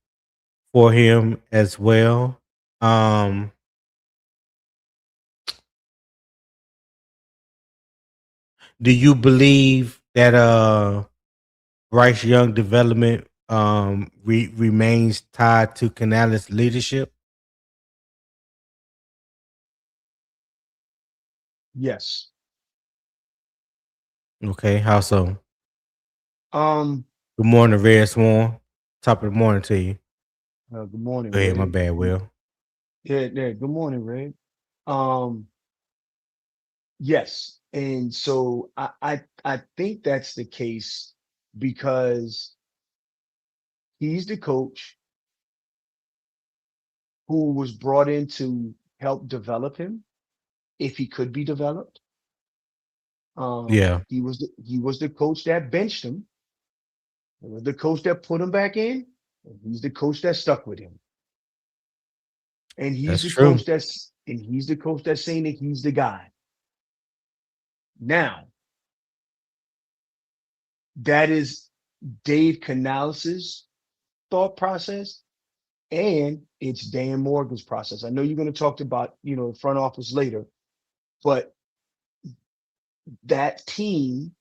for him as well. Um, do you believe that Bryce Young development remains tied to Canales' leadership? Yes. Okay, how so? Um Good morning, Red Swan. Top of the morning to you. Good morning, Go ahead, my Ray. bad, Will. Yeah, yeah, good morning, Ray. Um yes. And so I think that's the case because he's the coach who was brought in to help develop him if he could be developed. Yeah, He was the coach that benched him. He was the coach that put him back in. And he's the coach that stuck with him. And that's true. he's the coach that's saying that he's the guy. Now, that is Dave Canales' thought process, and it's Dan Morgan's process. I know you're going to talk about, the front office later, but that team,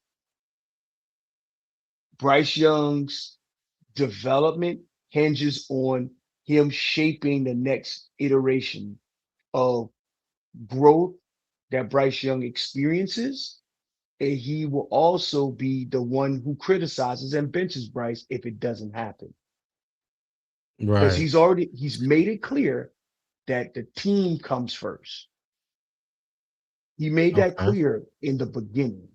Bryce Young's development hinges on him shaping the next iteration of growth that Bryce Young experiences. And he will also be the one who criticizes and benches Bryce if it doesn't happen. Because Right. he's made it clear that the team comes first. He made that Okay. clear in the beginning.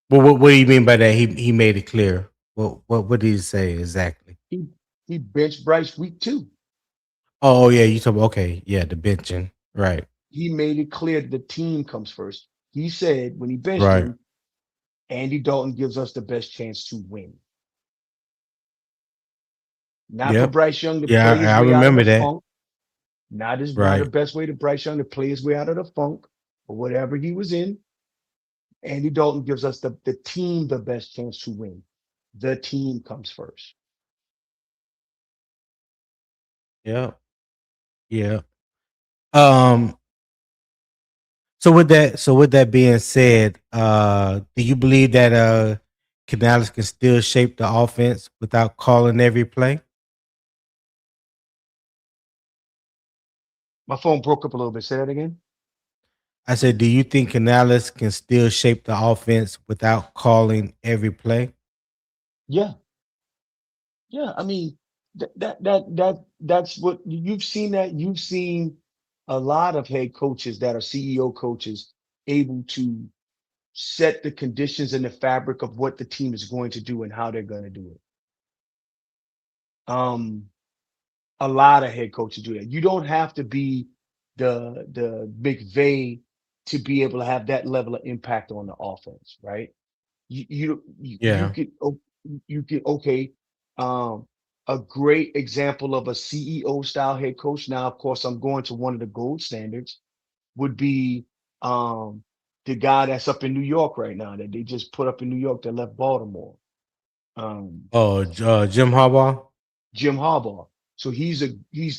Well, what do you mean by that? He made it clear. What did he say exactly? He he benched Bryce week 2. Oh yeah, you talking okay, yeah, the benching. Right. He made it clear that the team comes first. He said when he benched Right. him, Andy Dalton gives us the best chance to win. Not for Yep. Bryce Young to Yeah, play his I way out of remember the that. funk. Not the Right. best way to Bryce Young to play his way out of the funk or whatever he was in. Andy Dalton gives us the team the best chance to win. The team comes first. Yep. Yeah. Um so with that being said, do you believe that Canales can still shape the offense without calling every play? My phone broke up a little bit. Say that again. I said, do you think Canales can still shape the offense without calling every play? Yeah, yeah. I mean, that's what you've seen. That you've seen a lot of head coaches that are CEO coaches able to set the conditions and the fabric of what the team is going to do and how they're going to do it. Um, a lot of head coaches do that. You don't have to be the McVay to be able to have that level of impact on the offense, right? You Yeah. could you could okay. Um, a great example of a CEO style head coach. Now, of course, I'm going to one of the gold standards would be um the guy that's up in New York right now that they just put up in New York that left Baltimore. Um, Oh, Jim Harbaugh. Jim Harbaugh. So he's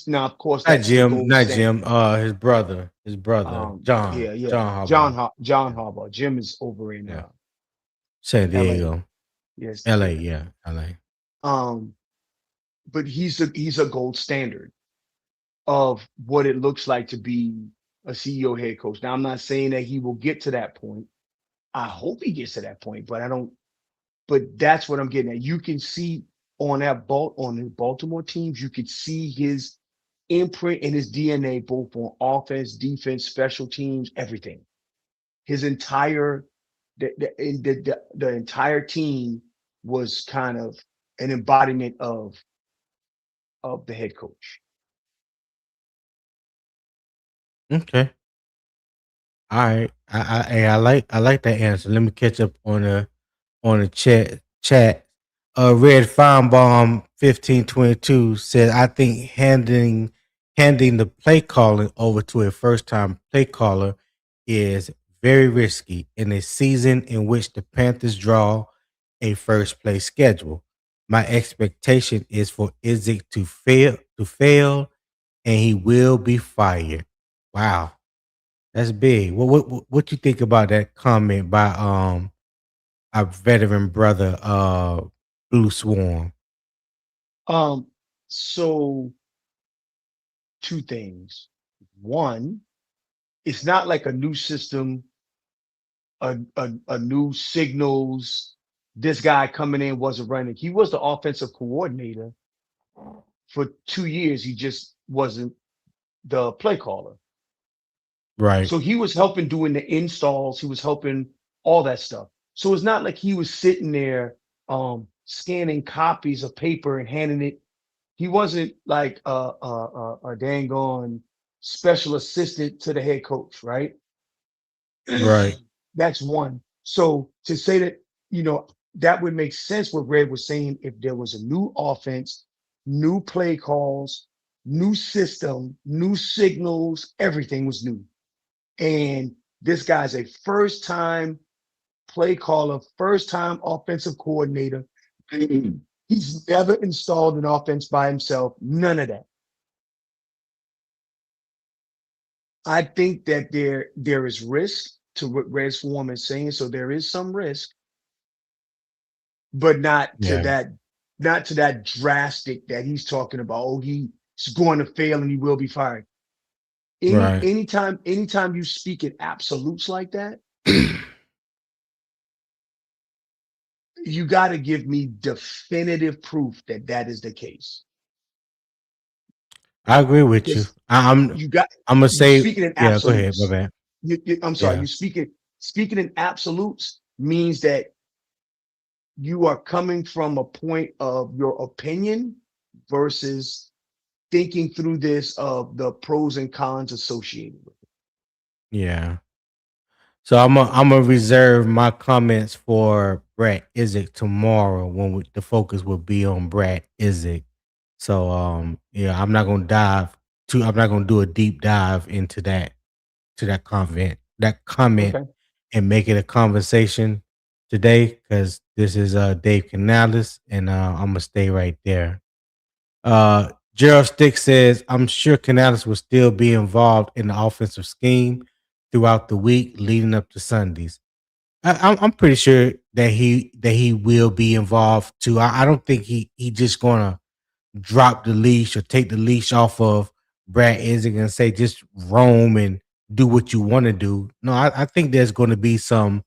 now, of course, Not that's the Jim. gold Not standard. Jim. His brother, John. Yeah, yeah. John Harbaugh. John Yeah. Harbaugh. Jim is over in Yeah. San L.A. Diego. Yes, L.A. yeah. Yeah. L.A. Um, but he's a gold standard of what it looks like to be a CEO head coach. Now, I'm not saying that he will get to that point. I hope he gets to that point, but I don't. But that's what I'm getting at. You can see on the Baltimore teams, you could see his imprint and his DNA both on offense, defense, special teams, everything. His entire the entire team was kind of an embodiment of the head coach. Okay. All right. I like that answer. Let me catch up on the chat. Red Feinbaum 1522 said, I think handing the play calling over to a first time play caller is very risky in a season in which the Panthers draw a first place schedule. My expectation is for Idzik to fail, and he will be fired. Wow, that's big. What you think about that comment by our veteran brother, Blue Swarm? Um, so two things. One, it's not like a new system, a new signals. This guy coming in wasn't running. He was the offensive coordinator for 2 years. He just wasn't the play caller. Right, So he was helping doing the installs. He was helping all that stuff. So it's not like he was sitting there scanning copies of paper and handing it. He wasn't like a dang on special assistant to the head coach, right? right. That's one. So to say that, you know, that would make sense what Red was saying if there was a new offense, new play calls, new system, new signals, everything was new. And this guy's a first time play caller, first time offensive coordinator. He's never installed an offense by himself, none of that. I think that there is risk to what Red's form is saying. So there is some risk, but Yeah, not to that drastic that he's talking about. Oh, he's going to fail and he will be fired. right. Anytime you speak in absolutes like that, you got to give me definitive proof that that is the case. I agree with you. Because I'm you got I'm gonna you say, speaking in yeah. Go ahead, my absolutes. bad. I'm sorry, Yeah, you speaking in absolutes means that you are coming from a point of your opinion versus thinking through this of the pros and cons associated with yeah. So I'm gonna reserve my comments for Brad Idzik tomorrow when the focus will be on Brad Idzik. So yeah, I'm not gonna do a deep dive into that it. comment Okay. and make it a conversation today because this is Dave Canales and I'm gonna stay right there. Gerald Stick says, I'm sure Canales will still be involved in the offensive scheme throughout the week leading up to Sundays. I'm pretty sure that he will be involved too. I don't think he just gonna drop the leash or take the leash off of Brad Idzik and say just roam and do what you want to do. No, I think there's going to be some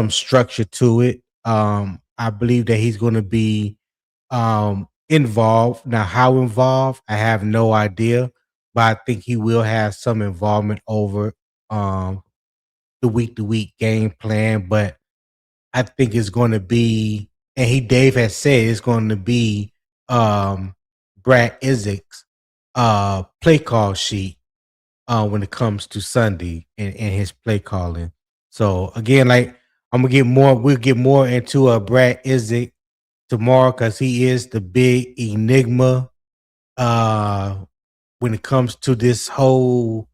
structure to it. I believe that he's going to be involved. Now, how involved, I have no idea, but I think he will have some involvement over um the week to week game plan. But I think it's going to be, and Dave has said it's going to be um Brad Izzik's play call sheet when it comes to Sunday and his play calling. So again, like we'll get more into Brad Idzik tomorrow because he is the big enigma uh when it comes to this whole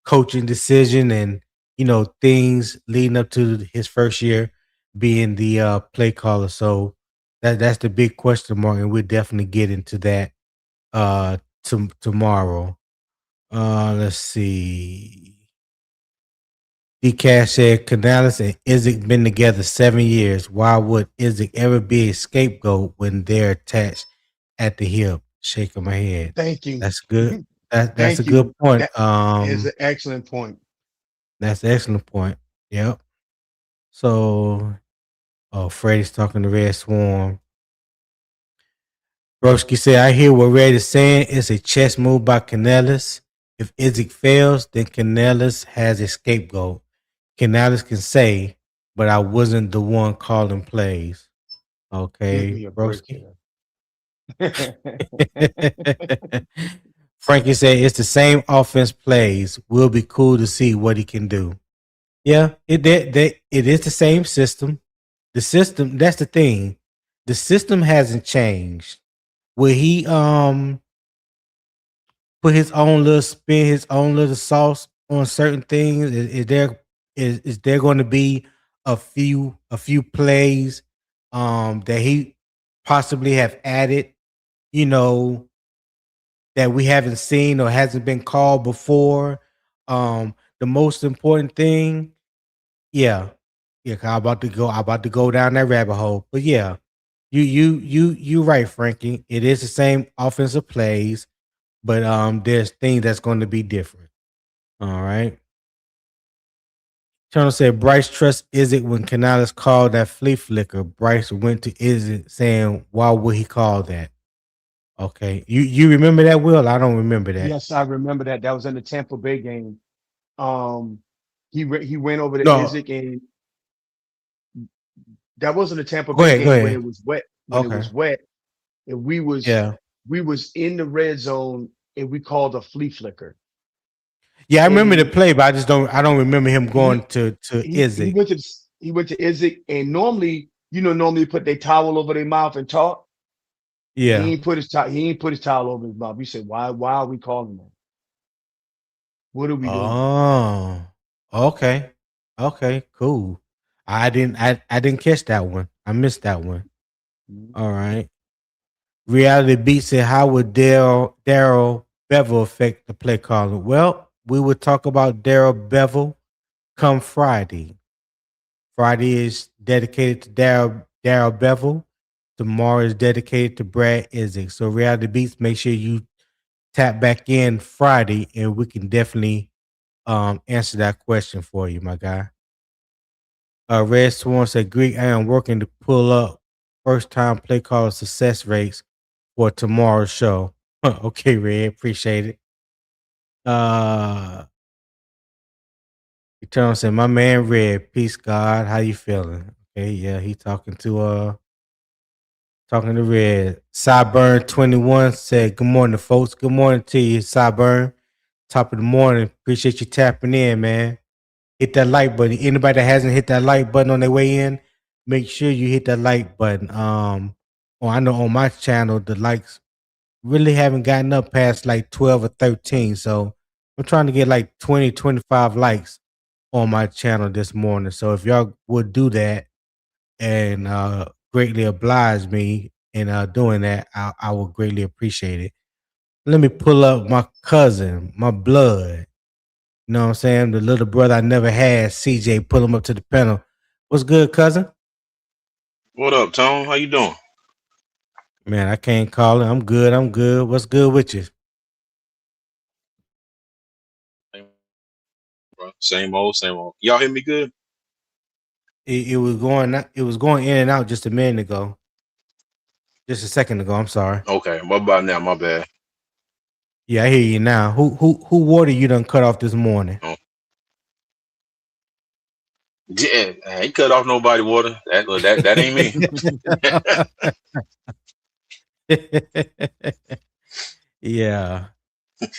coaching decision and things leading up to his first year being the play caller. So that's the big question mark, and we'll definitely get into that tomorrow. Let's see. Cash said Canales and Idzik been together 7 years. Why would Idzik ever be a scapegoat when they're attached at the hip? Shaking my head. Thank you. That's good. That's a Thank good you. point. That is an excellent point. That's an excellent point. Yep. So, Freddie's talking to Red Swarm. Broski said, I hear what Red is saying. It's a chess move by Canales. If Idzik fails, then Canales has a scapegoat. Canales can say, but I wasn't the one calling plays. Give Okay, me a break Broski. here. Frankie said, it's the same offense plays. Will be cool to see what he can do. Yeah, it is the same system. The system, that's the thing. The system hasn't changed. Will he put his own little spin, his own little sauce on certain things? Is there going to be a few plays that he possibly have added, you know, that we haven't seen or hasn't been called before? The most important thing, yeah, yeah. 'Cause I'm about to go down that rabbit hole. But yeah, you right, Frankie. It is the same offensive plays, but there's things that's going to be different. All right. Turner said Bryce trust Izzy when Canales called that flea flicker. Bryce went to Izzy saying, "Why would he call that?" Okay, you remember that, Will? I don't remember that. Yes, I remember that. That was in the Tampa Bay game. Um, he went over to No, Isaac, and that wasn't a Tampa go Bay ahead, go game when it ahead. was wet. When it Okay, was wet, and yeah, we was in the red zone, and we called a flea flicker. yeah. I remember the And play, but I don't remember him going he to he Izzy. went to he went to Isaac, and normally, normally put their towel over their mouth and talk. Yeah. He ain't put his towel over his mouth. He said, "Why are we calling him? What are we doing?" Oh, okay, okay, cool. I didn't catch that one. I missed that one. Mhm. All right. Reality Beat said, how would Darrell Bevell affect the play calling? Well, we would talk about Darrell Bevell come Friday. Friday is dedicated to Darrell Bevell. Tomorrow is dedicated to Brad Idzik. So Reality Beats, make sure you tap back in Friday and we can definitely answer that question for you, my guy. Red Swan said, Greek, I am working to pull up first time play caller success rates for tomorrow's show. Okay, Red, appreciate it. Uh Eternal said, my man Red, peace God. How you feeling? Okay, yeah, he talking to Red. Cyburn 21 said, good morning, folks. Good morning to you, Cyburn. Top of the morning. Appreciate you tapping in, man. Hit that like button. Anybody that hasn't hit that like button on their way in, make sure you hit that like button. I know on my channel the likes really haven't gotten up past like 12 or 13. So I'm trying to get like 20, 25 likes on my channel this morning. So if y'all would do that and greatly oblige me in doing that, I would greatly appreciate it. Let me pull up my cousin, my blood. You know what I'm saying? The little brother I never had, CJ, pull him up to the panel. What's good, cousin? What up, Tone? How you doing? Man, I can't call it. I'm good. I'm good. What's good with you? Same, bro. Same old, same old. Y'all hear me good? It was going in and out just a minute ago. Just a second ago. I'm sorry. Okay, what about now? My bad. Yeah, I hear you now. Who water you done cut off this morning? Oh. Yeah, I ain't cut off nobody water. That ain't me. Yeah,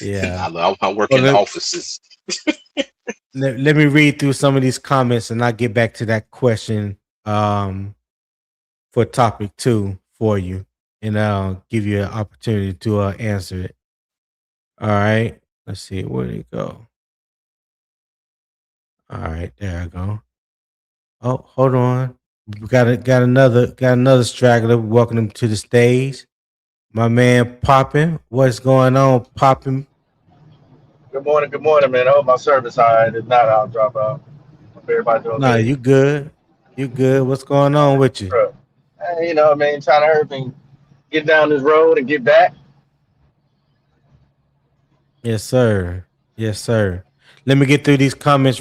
yeah. I work Well, in the offices. let me read through some of these comments and I'll get back to that question for topic 2 for you. And I'll give you an opportunity to answer it. All right. Let's see. Where did it go? All right, there I go. Oh, hold on. We got another straggler. Welcome him to the stage. My man Poppin. What's going on, Poppin? Good morning, man. I hope my service all right. If not, I'll drop out. Hope everybody doing Nah, good. you good. You good. What's going on with you? Bro. You know, man, trying to hurry me get down this road and get back. Yes, sir. Yes, sir. Let me get through these comments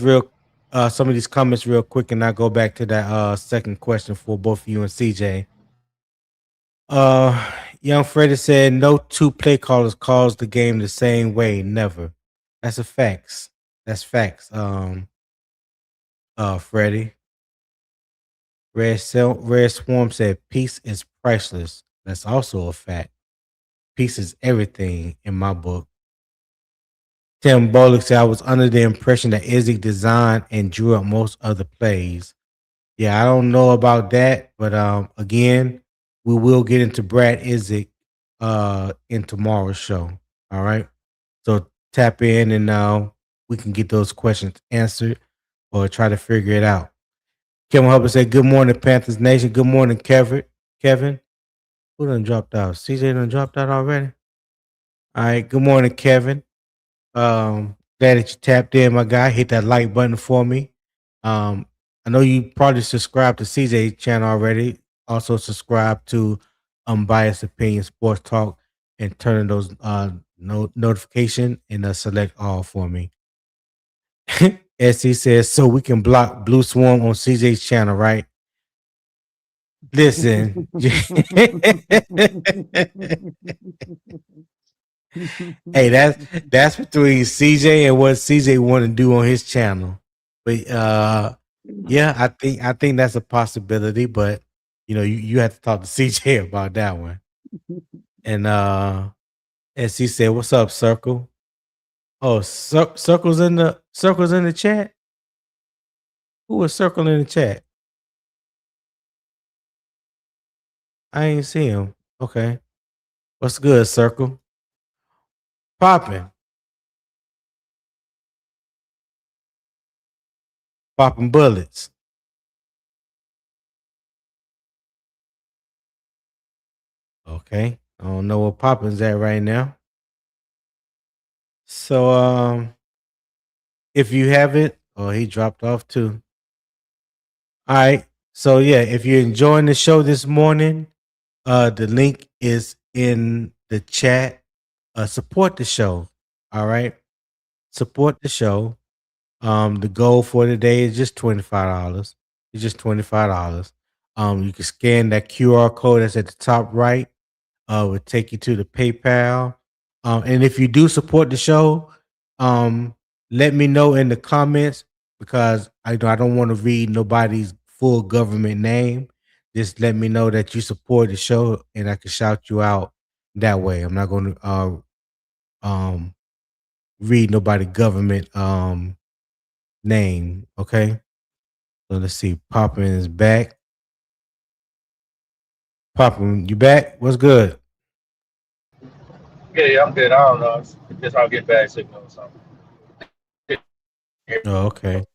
some of these comments real quick and I go back to that second question for both you and CJ. Young Freddie said no two play callers calls the game the same way. Never. That's a facts. That's facts. Freddie. Red Swarm said peace is priceless. That's also a fact. Peace is everything in my book. Tim Bollock said I was under the impression that Idzik designed and drew up most of the plays. Yeah, I don't know about that, but again, we will get into Brad Idzik in tomorrow's show. All right. So tap in and we can get those questions answered or try to figure it out. Kevin Hubbard said, "Good morning, Panthers Nation. Good morning, Kevin. Kevin, who done dropped out? CJ done dropped out already. All right. Good morning, Kevin. Glad that you tapped in, my guy. Hit that like button for me. I know you probably subscribed to CJ channel already. Also subscribe to Unbiased Opinion Sports Talk and turn those notification and select all for me. SC says so we can block Blue Swarm on CJ's channel, right? Listen. Hey, that's between CJ and what CJ want to do on his channel. But yeah, I think that's a possibility, but you have to talk to CJ about that one. And as he said, "What's up, Circle?" Oh, circles in the chat. Who was Circle in the chat? I ain't see him. Okay, what's good, Circle? Popping, popping bullets. Okay, I don't know where Poppin's at right now. So if you haven't, oh, he dropped off too. All right. So yeah, if you're enjoying the show this morning, the link is in the chat. Support the show. All right. Support the show. The goal for today is just $25. It's just $25. You can scan that QR code that's at the top right. Will take you to the PayPal. And if you do support the show, let me know in the comments because I don't want to read nobody's full government name. Just let me know that you support the show, and I can shout you out that way. I'm not going to um, read nobody government name. Okay, so let's see. Poppin is back. Poppin, you back? What's good? Yeah, I'm good. I don't know. I guess I'll get bad signal or something. Oh, okay.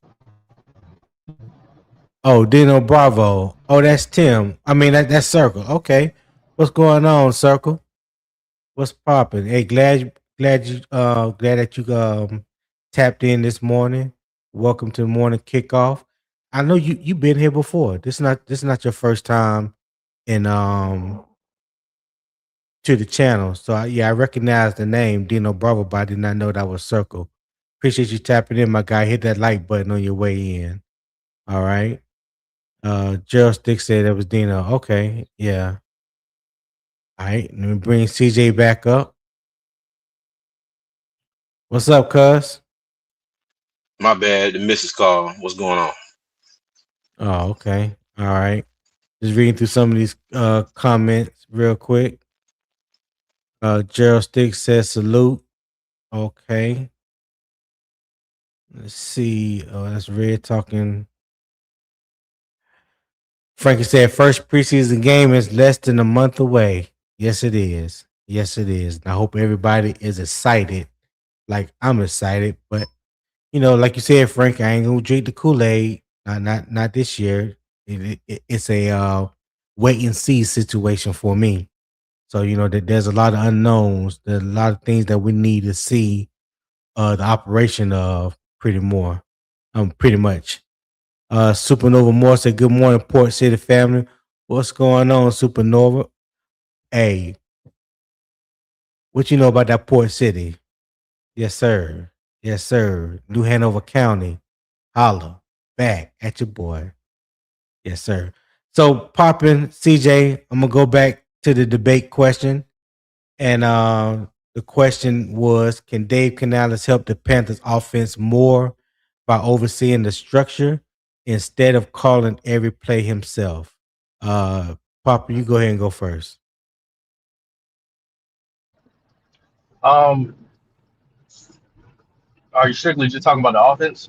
Oh, Dino Bravo. Oh, that's Tim. I mean, that's Circle. Okay. What's going on, Circle? What's popping? Hey, glad that you tapped in this morning. Welcome to the morning kickoff. I know you've been here before. This is not your first time in to the channel. So yeah, I recognize the name Dino Bravo, but I did not know that was Circle. Appreciate you tapping in, my guy. Hit that like button on your way in. All right. Gerald Stick said that was Dino. Okay, yeah. All right, let me bring CJ back up. What's up, cuz? My bad. The missus call. What's going on? Oh, okay. All right. Just reading through some of these comments real quick. Gerald Stick says salute. Okay. Let's see. Oh, that's Red talking. Frankie said first preseason game is less than a month away. Yes, it is. Yes, it is. And I hope everybody is excited. Like I'm excited, but like you said, Frank, I ain't gonna drink the Kool-Aid. Not this year. It's a wait and see situation for me. So that there's a lot of unknowns. There's a lot of things that we need to see the operation of pretty much. Supernova Moore said, "Good morning, Port City family. What's going on, Supernova? Hey, what you know about that Port City? Yes, sir. Yes, sir. New Hanover County. Holla back at your boy. Yes, sir. So popping CJ, I'm gonna go back to the debate question. And the question was, can Dave Canales help the Panthers offense more by overseeing the structure instead of calling every play himself? Papa, you go ahead and go first. Um, are you strictly just talking about the offense?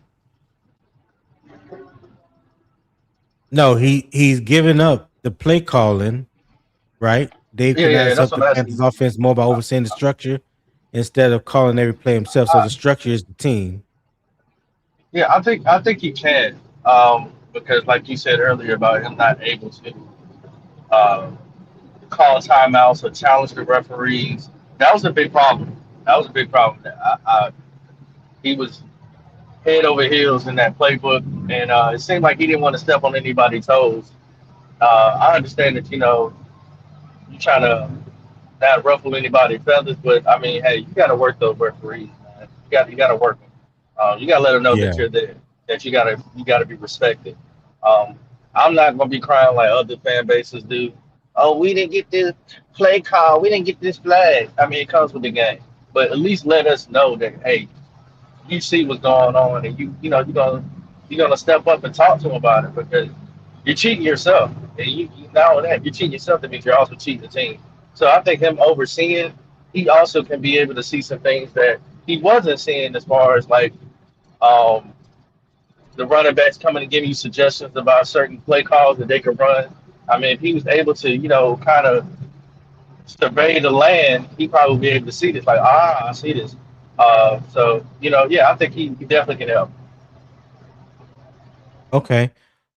No, he's giving up the play calling, right? Dave Yeah. Canales That's helped what the I'm Panthers asking. offense more by overseeing the structure instead of calling every play himself. So Uh, the structure is the team. yeah, I think he can. Because like you said earlier about him not able to uh, call timeouts or challenge the referees, that was a big problem. That was a big problem. He was head over heels in that playbook, and it seemed like he didn't want to step on anybody's toes. I understand that you trying to not ruffle anybody's feathers, but I mean, hey, you got to work those referees, man. You got to work them. You got to let them know that Yeah. you're there, that you got to be respected. Um, I'm not gonna be crying like other fan bases do. Oh, we didn't get this play call. We didn't get this flag. I mean, it comes with the game, but at least let us know that hey, you see what's going on, and you're gonna step up and talk to him about it because you're cheating yourself, and you not only that you're cheating yourself. That means you're also cheating the team. So I think him overseeing, he also can be able to see some things that he wasn't seeing as far as like um, the running backs coming and giving you suggestions about certain play calls that they could run. I mean, if he was able to, kind of survey the land, he probably would be able to see this. Like, I see this. So yeah, I think he definitely can help. Okay.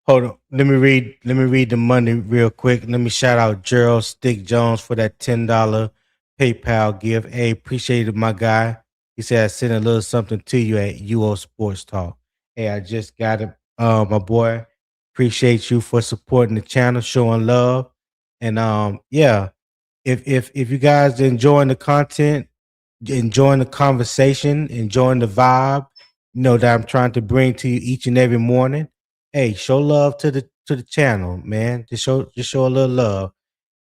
Hold on. Let me read the money real quick. Let me shout out Gerald Stick Jones for that $10 PayPal gift. Hey, appreciate it, my guy. He said I sent a little something to you at UO Sports Talk. Hey, I just got it. My boy. Appreciate you for supporting the channel, showing love. And yeah, if you guys are enjoying the content, enjoying the conversation, enjoying the vibe, that I'm trying to bring to you each and every morning. Hey, show love to the channel, man. Just show a little love.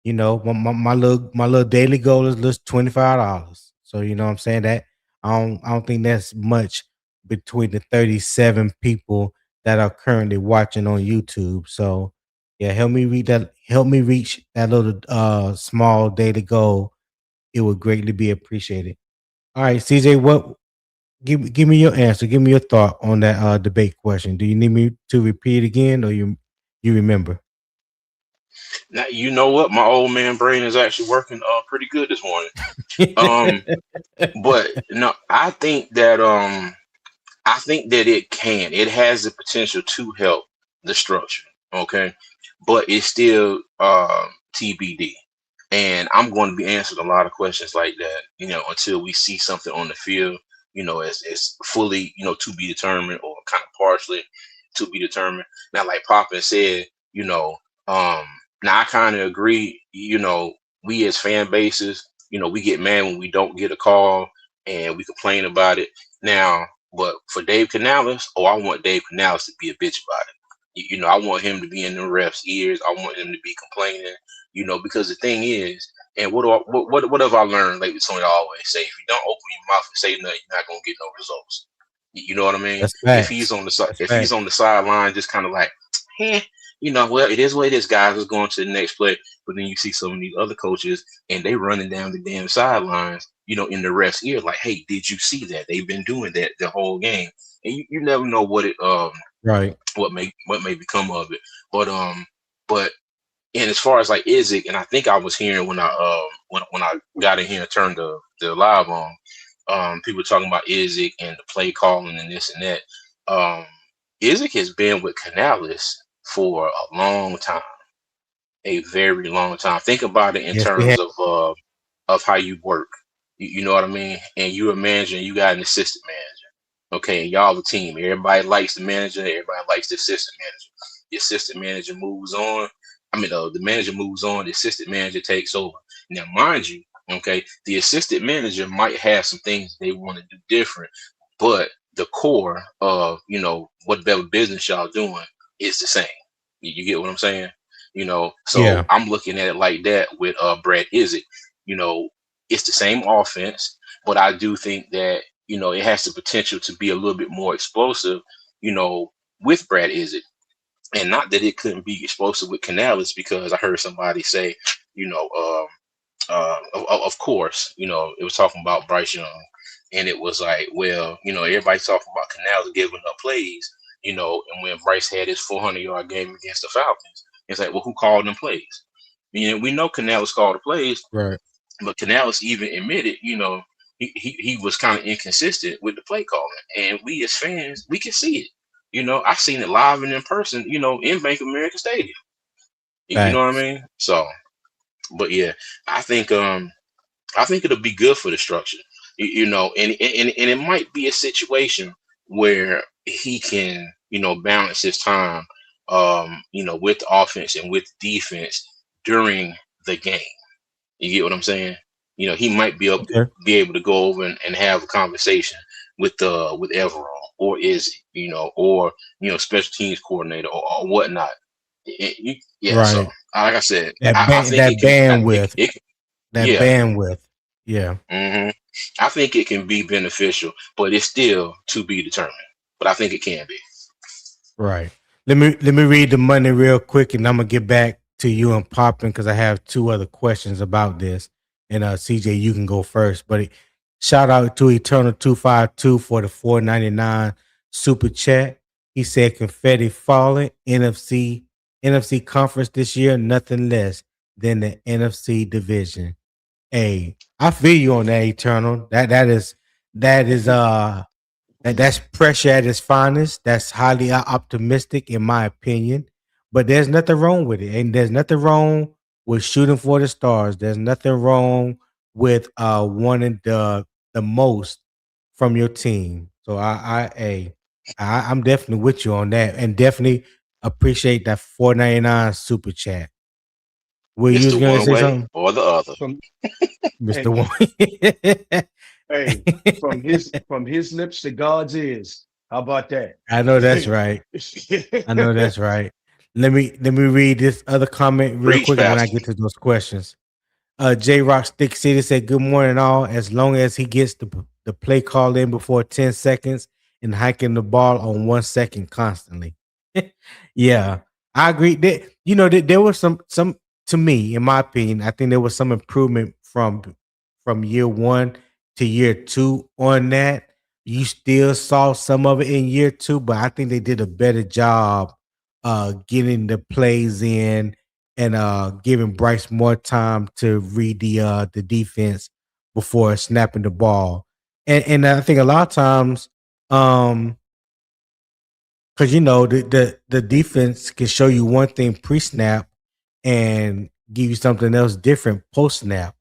My little daily goal is just $25. So you know what I'm saying that I don't think that's much between the 37 people that are currently watching on YouTube. So yeah, help me reach that little small daily goal. It would greatly be appreciated. All right, CJ, give me your answer. Give me your thought on that debate question. Do you need me to repeat again, or you remember? Now you know what? My old man brain is actually working pretty good this morning. Um, but no, I think that it can. It has the potential to help the structure. Okay, but it's still TBD. And I'm going to be answering a lot of questions like that, until we see something on the field, as fully, to be determined or kind of partially to be determined. Now, like Papa said, um, now I kind of agree, we as fan bases, we get mad when we don't get a call and we complain about it. Now, but for Dave Canales, I want Dave Canales to be a bitch about it. I want him to be in the refs' ears. I want him to be complaining, because the thing is, and what have I learned lately? Tony always say, if you don't open your mouth and say nothing, you're not gonna get no results. You know what I mean? That's If he's facts. on the side, That's if he's on facts. the sideline, just kind of like, eh, well, it is what it is, guys. Let's go on to the next play. But then you see some of these other coaches, and they running down the damn sidelines, in the ref's ear, like, hey, did you see that? They've been doing that the whole game, and you never know Right. what may become of it. But but and as far as like Idzik, and I think I was hearing when I got in here and turned the live on, People talking about Idzik and the play calling and this and that. Um, Idzik has been with Canales for a long time, a very long time. Think about it in Yes, we terms have. of how you work. You know what I mean? And you imagine you got an assistant manager. Okay, and y'all a team. Everybody likes the manager. Everybody likes the assistant manager. The assistant manager moves on. I mean, the manager moves on. The assistant manager takes over. Now, mind you, okay, the assistant manager might have some things they want to do different, but the core of whatever business y'all doing is the same. You get what I'm saying? So Yeah. I'm looking at it like that with Brad Idzik. You know, it's the same offense, but I do think that it has the potential to be a little bit more explosive, you know, with Brad Idzik. And not that it couldn't be explosive with Canales, because I heard somebody say, you know, of course, it was talking about Bryce Young, and it was like, well, everybody's talking about Canales giving up plays, and when Bryce had his 400-yard game against the Falcons, it's like, well, who called them plays? We know Canales called the plays, Right. but Canales even admitted, he was kind of inconsistent with the play calling, and we as fans, we can see it. I've seen it live and in person, in Bank of America Stadium. You know what I Facts. mean? So, but yeah, I think I think it'll be good for the structure, and it might be a situation where he can, balance his time, with the offense and with defense during the game. You get what I'm saying? He might Okay. be able to go over and have a conversation with Everall, or or special teams coordinator, or whatnot. Yeah, so Right. like I said, That I think that it can. bandwidth. That Yeah. bandwidth. Yeah. hmm I think it can be beneficial, but it's still to be determined. But I think it can be. Right. Let me read the money real quick, and I'm gonna get back to you and Popping because I have two other questions about this. And CJ, you can go first. But shout out to Eternal 252 for the 4.99 super chat. He said confetti falling NFC conference this year, nothing less than the NFC division. Hey, I feel you on that, Eternal. That's pressure at its finest. That's highly optimistic, in my opinion. But there's nothing wrong with it, and there's nothing wrong with shooting for the stars. There's nothing wrong with wanting the most from your team. So I'm definitely with you on that, and definitely appreciate that 4.99 super chat. Will you It's was the gonna one say way something, or the other. From Mister hey, One? hey, from his lips to God's ears. How about that? I know that's right. I know that's right. Let me read this other comment real Preach, quick, and then I Pastor. get to those questions. J Rock Stick City said, "Good morning, all. As long as he gets the play call in before 10 seconds and hiking the ball on 1 second constantly." Yeah, I agree. There was some to me, in my opinion. I think there was some improvement from year one to year two on that. You still saw some of it in year two, but I think they did a better job getting the plays in and giving Bryce more time to read the defense before snapping the ball. And I think a lot of times, because the defense can show you one thing pre-snap and give you something else different post-snap.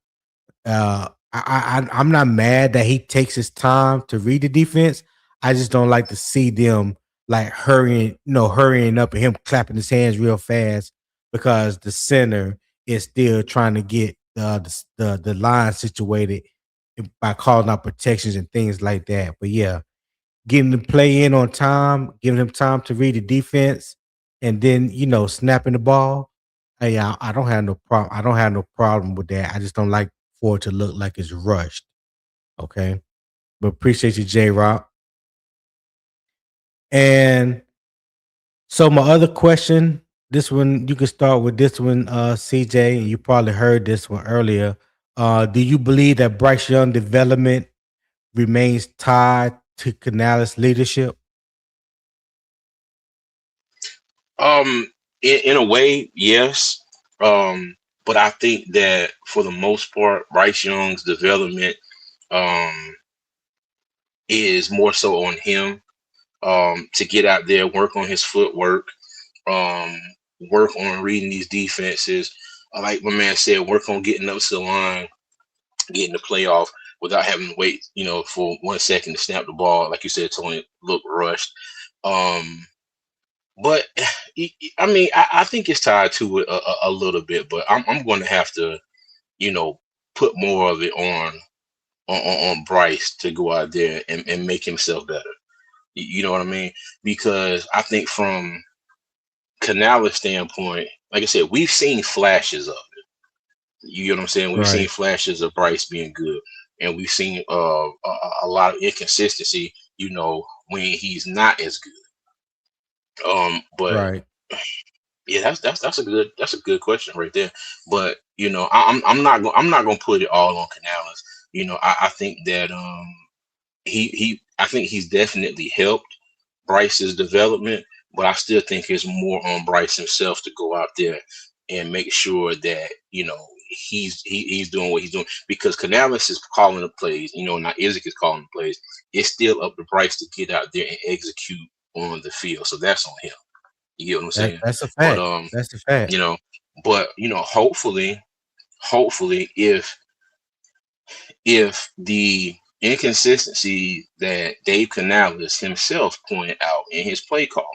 I'm not mad that he takes his time to read the defense. I just don't like to see them like hurrying up and him clapping his hands real fast because the center is still trying to get the line situated by calling out protections and things like that. But yeah, getting the play in on time, giving him time to read the defense, and then snapping the ball. Hey, I don't have no problem. I don't have no problem with that. I just don't like for it to look like it's rushed. Okay, but appreciate you, J Rock. And so my other question, this one you can start with this one, CJ. And you probably heard this one earlier. Do you believe that Bryce Young development remains tied to Canales' leadership? In a way, yes. But I think that for the most part, Bryce Young's development, um, is more so on him to get out there, work on his footwork, um, work on reading these defenses. Like my man said, work on getting up to the line, getting the playoff without having to wait, for 1 second to snap the ball. Like you said, Tony, look rushed. Um, but I mean, I think it's tied to it a little bit, but I'm going to have to, put more of it on Bryce to go out there and make himself better. You know what I mean? Because I think from Canales' standpoint, like I said, we've seen flashes of it. You know what I'm saying? We've seen Right. flashes of Bryce being good, and we've seen a lot of inconsistency. When he's not as good. But Right. yeah, that's a good question right there. But I'm not gonna put it all on Canales. I think that I think he's definitely helped Bryce's development, but I still think it's more on Bryce himself to go out there and make sure that he's doing what he's doing, because Canales is calling the plays. Now Idzik is calling the plays. It's still up to Bryce to get out there and execute on the field. So that's on him. You get what I'm That saying? that's a But fact. That's a fact. you know, hopefully, if the inconsistency that Dave Canales himself pointed out in his play calling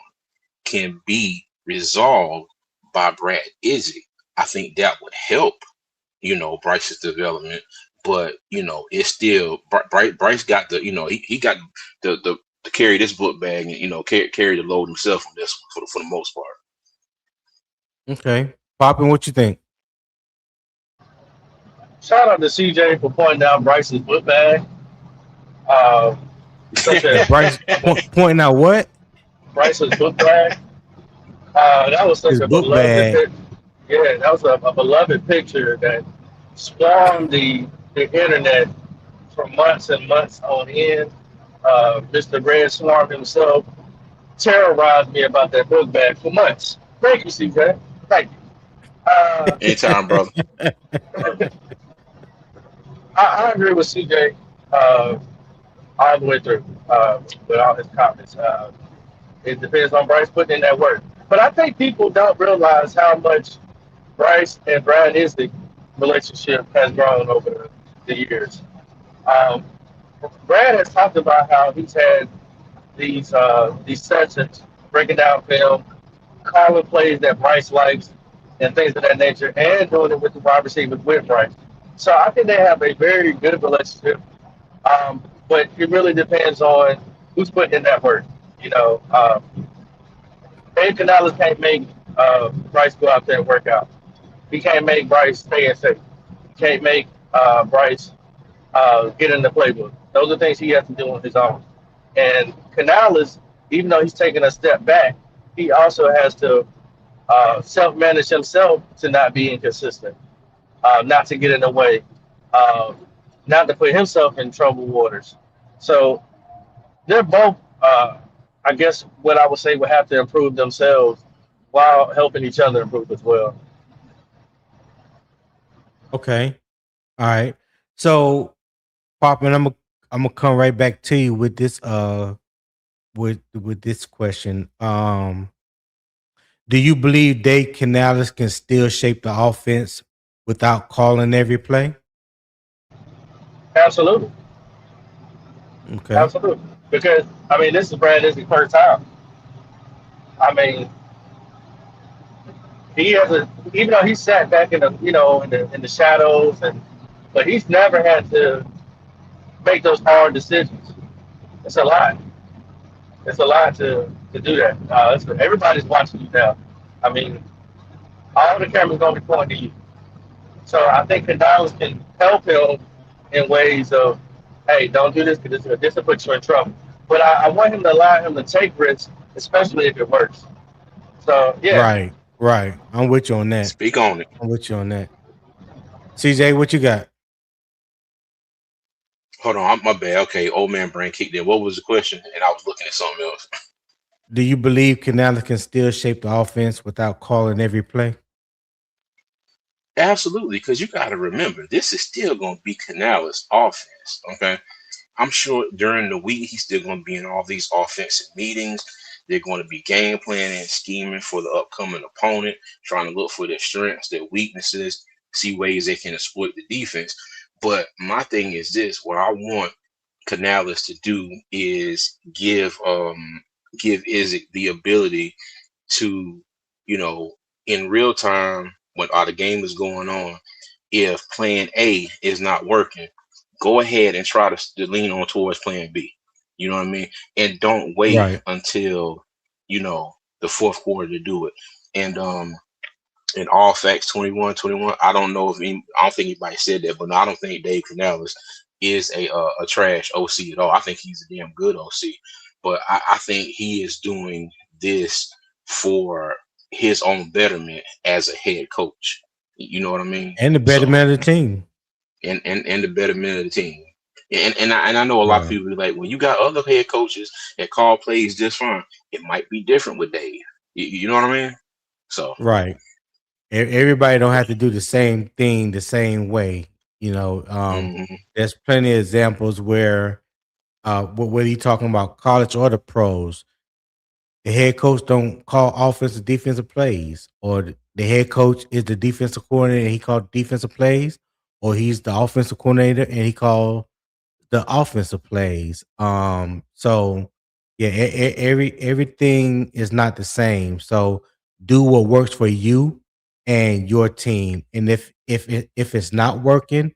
can be resolved by Brad Idzik, I think that would help, Bryce's development. But it's still Bryce got the he got the to carry this book bag and carry the load himself on this one for the most part. Okay. Poppin', what you think? Shout out to CJ for pointing out Bryce's book bag. Um, such a Bryce pointing out what? Bryce's book bag. That was such His a book beloved bag. pic. Yeah, that was a beloved picture that swarmed the internet for months and months on end. Mr. Red Swarm himself terrorized me about that book bag for months. Thank you, CJ. Thank you. Uh, Anytime, brother. I agree with CJ uh, all the way through with all his comments. It depends on Bryce putting in that work. But I think people don't realize how much Bryce and Brad Idzik relationship has grown over the years. Um, Brad has talked about how he's had these sessions breaking down film, calling plays that Bryce likes, and things of that nature, and doing it with the wide receivers with Bryce. So I think they have a very good relationship. But it really depends on who's putting in that work. You know, Dave Canales can't make Bryce go out there and work out. He can't make Bryce stay in shape. He can't make Bryce get in the playbook. Those are things he has to do on his own. And Canales, even though he's taking a step back, he also has to self-manage himself to not be inconsistent, not to get in the way, uh, not to put himself in troubled waters. So they're both, I guess, what I would say would have to improve themselves while helping each other improve as well. Okay. All right. So, Poppin', I'm gonna come right back to you with this with this question. Do you believe Dave Canales can still shape the offense without calling every play? Absolutely, Okay. absolutely. Because I mean, this is Brad Idzik first time. I mean, he has a even though he sat back in the in the shadows but he's never had to make those hard decisions. It's a lot. It's a lot to do that. Everybody's watching you now. I mean, all the cameras gonna be pointing to you. So I think Canales can help him in ways of, hey, don't do this because this will put you in trouble. But I want him to allow him to take risks, especially if it works. So yeah, Right. Right. I'm with you on that. Speak on it. I'm with you on that. CJ, what you got? Hold on, my bad. Okay, old man brain kicked in. What was the question? And I was looking at something else. Do you believe Canales can still shape the offense without calling every play? Absolutely, because you got to remember, this is still going to be Canales' offense. Okay, I'm sure during the week he's still going to be in all these offensive meetings. They're going to be game planning, scheming for the upcoming opponent, trying to look for their strengths, their weaknesses, see ways they can exploit the defense. But my thing is this: what I want Canales to do is give Izzy the ability to, you know, in real time when the game is going on, if plan A is not working, go ahead and try to lean on towards plan B. You know what I mean? And don't wait Right. until, the fourth quarter to do it. And in all facts 21-21, I don't know if I don't think anybody said that, but no, I don't think Dave Canales is a trash OC at all. I think he's a damn good OC. But I think he is doing this for his own betterment as a head coach. You know what I mean? And the So betterment of the team. and the betterment of the team. And I know a lot of Right. people be like, well, you got other head coaches that call plays just fine. It might be different with Dave. You know what I mean? So Right. Everybody don't have to do the same thing the same way. You know, mhm. there's plenty of examples where whether you talking about college or the pros, the head coach don't call offensive defensive plays, or the head coach is the defensive coordinator and he called defensive plays, or he's the offensive coordinator and he called the offensive plays. So yeah, everything is not the same. So do what works for you and your team. And if it's not working,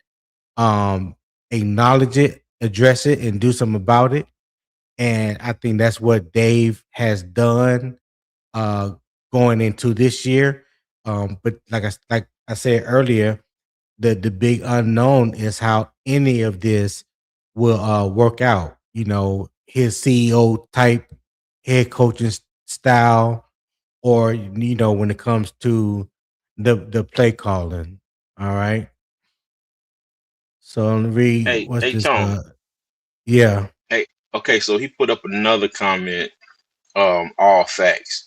um, acknowledge it, address it, and do something about it. And I think that's what Dave has done uh going into this year. But like I said earlier, the big unknown is how any of this will work out. You know, his CEO type head coaching style, or when it comes to the play calling. All right. So let me read Hey, what's hey, this Tone. yeah. Hey, okay, so he put up another comment, all facts.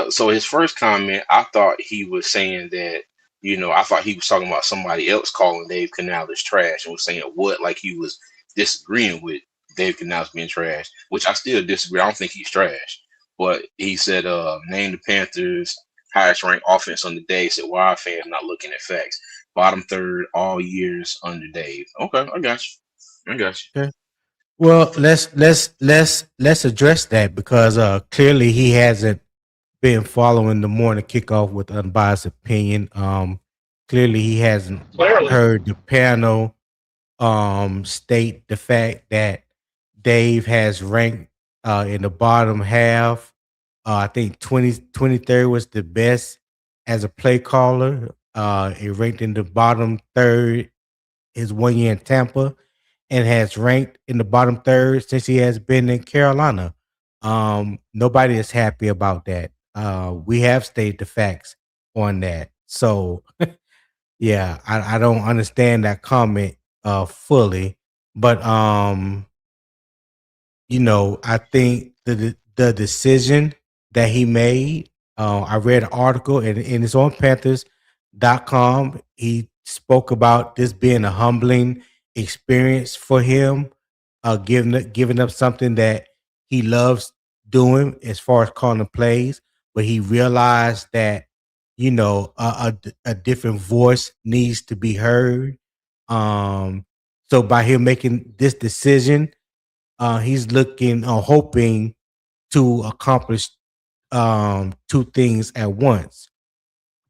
So his first comment, I thought he was saying that, I thought he was talking about somebody else calling Dave Canales trash and was saying what, like he was disagreeing with Dave Canales being trash, which I still disagree. I don't think he's trash. But he said, name the Panthers highest ranked offense on the day. He said, why are fans not looking at facts? Bottom third all years under Dave. Okay, I got you. I got you. Okay. Well, let's address that because clearly he hasn't been following the morning kickoff with unbiased opinion. Clearly he hasn't Clearly. heard the panel state the fact that Dave has ranked in the bottom half. I think 23rd was the best as a play caller. It ranked in the bottom third his 1 year in Tampa, and has ranked in the bottom third since he has been in Carolina. Nobody is happy about that. We have stated the facts on that. So yeah, I don't understand that comment fully. But I think the decision that he made, I read an article and it's on Panthers.com. He spoke about this being a humbling experience for him, giving up something that he loves doing as far as calling the plays, but he realized that a different voice needs to be heard. Um, so by him making this decision, he's looking, hoping to accomplish two things at once: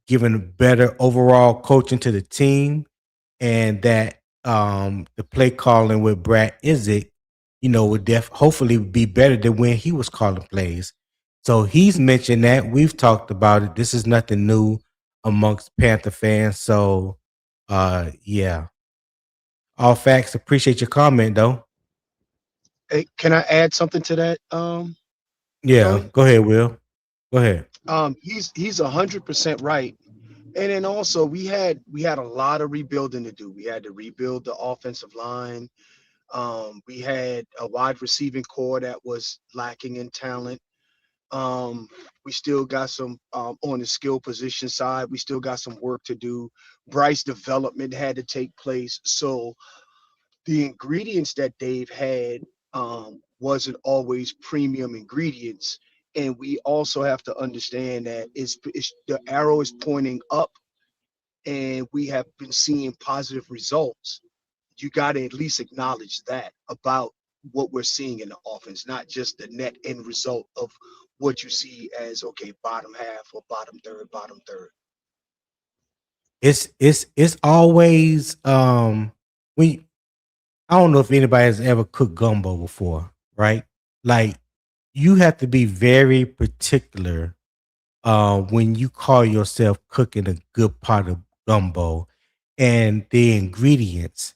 giving better overall coaching to the team, and that the play calling with Brad Idzik, would hopefully be better than when he was calling plays. So he's mentioned that. We've talked about it. This is nothing new amongst Panther fans. So yeah. All facts. Appreciate your comment though. Hey, can I add something to that, Yeah. Tony? Go ahead, Will. Go ahead. He's 100% right. And then also we had a lot of rebuilding to do. We had to rebuild the offensive line. We had a wide receiving core that was lacking in talent. Um, we still got some on the skill position side. We still got some work to do. Bryce development had to take place. So the ingredients that Dave had wasn't always premium ingredients. And we also have to understand that it's the arrow is pointing up, and we have been seeing positive results. You got to at least acknowledge that about what we're seeing in the offense, not just the net end result of what you see as okay, bottom half or bottom third, bottom third. It's always when I don't know if anybody has ever cooked gumbo before, right? Like you have to be very particular when you call yourself cooking a good pot of gumbo, and the ingredients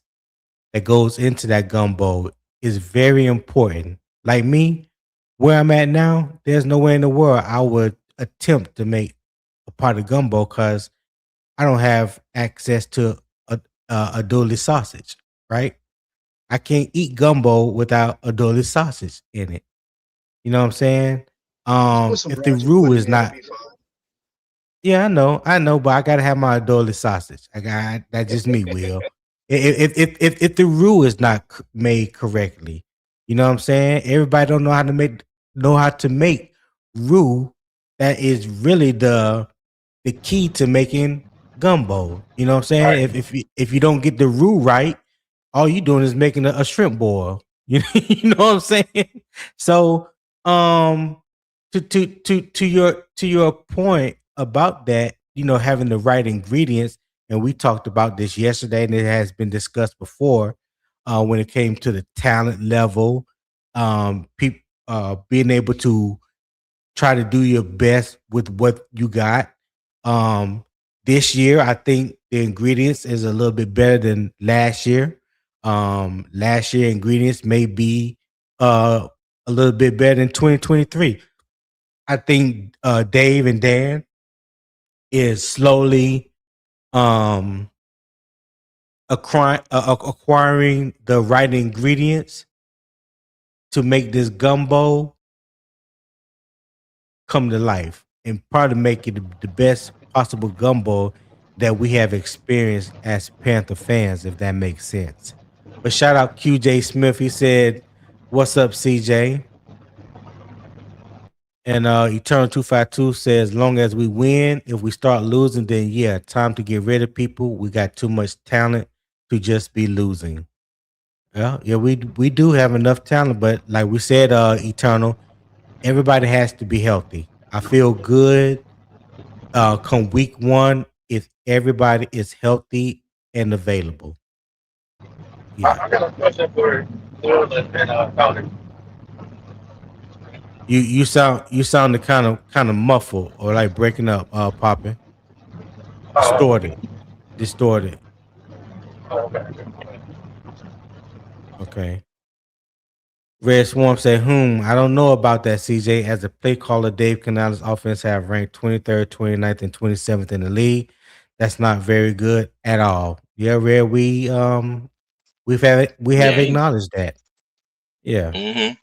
that goes into that gumbo is very important. Like me, where I'm at now, there's nowhere in the world I would attempt to make a pot of gumbo because I don't have access to a dolly sausage, right? I can't eat gumbo without a dolly sausage in it. You know what I'm saying? You put some If the ratchet roux wood in is there, it'll not, be fine. yeah, I know, but I gotta have my dolly sausage. I got that's just me, Will. If the roux is not made correctly, you know what I'm saying? Everybody don't know how to make roux. That is really the key to making gumbo. You know what I'm saying? Right. If you don't get the roux right, all you doing is making a shrimp boil. You know what I'm saying? So um to your point about that, having the right ingredients, and we talked about this yesterday, and it has been discussed before, when it came to the talent level, people being able to try to do your best with what you got. Um, this year, I think the ingredients is a little bit better than last year. Last year ingredients may be uh a little bit better than 2023. I think Dave and Dan is slowly um acquiring the right ingredients to make this gumbo come to life and probably make it the best possible gumbo that we have experienced as Panther fans, if that makes sense. But shout out QJ Smith. He said, "What's up, CJ?" And Eternal 252 says, long as we win, if we start losing, then yeah, time to get rid of people. We got too much talent to just be losing. Yeah, we do have enough talent, but like we said, Eternal, everybody has to be healthy. I feel good come week one if everybody is healthy and available. Yeah. I got a question for Will and Tony. You sounded kind of muffled or like breaking up, popping. Oh, Distorted. Distorted. okay. Okay. Red Swarm say, I don't know about that, CJ. As a play caller, Dave Canales' offense have ranked 23rd, 29th, and 27th in the league. That's not very good at all. Yeah, Red, we have Yeah, acknowledged that. Yeah. hmm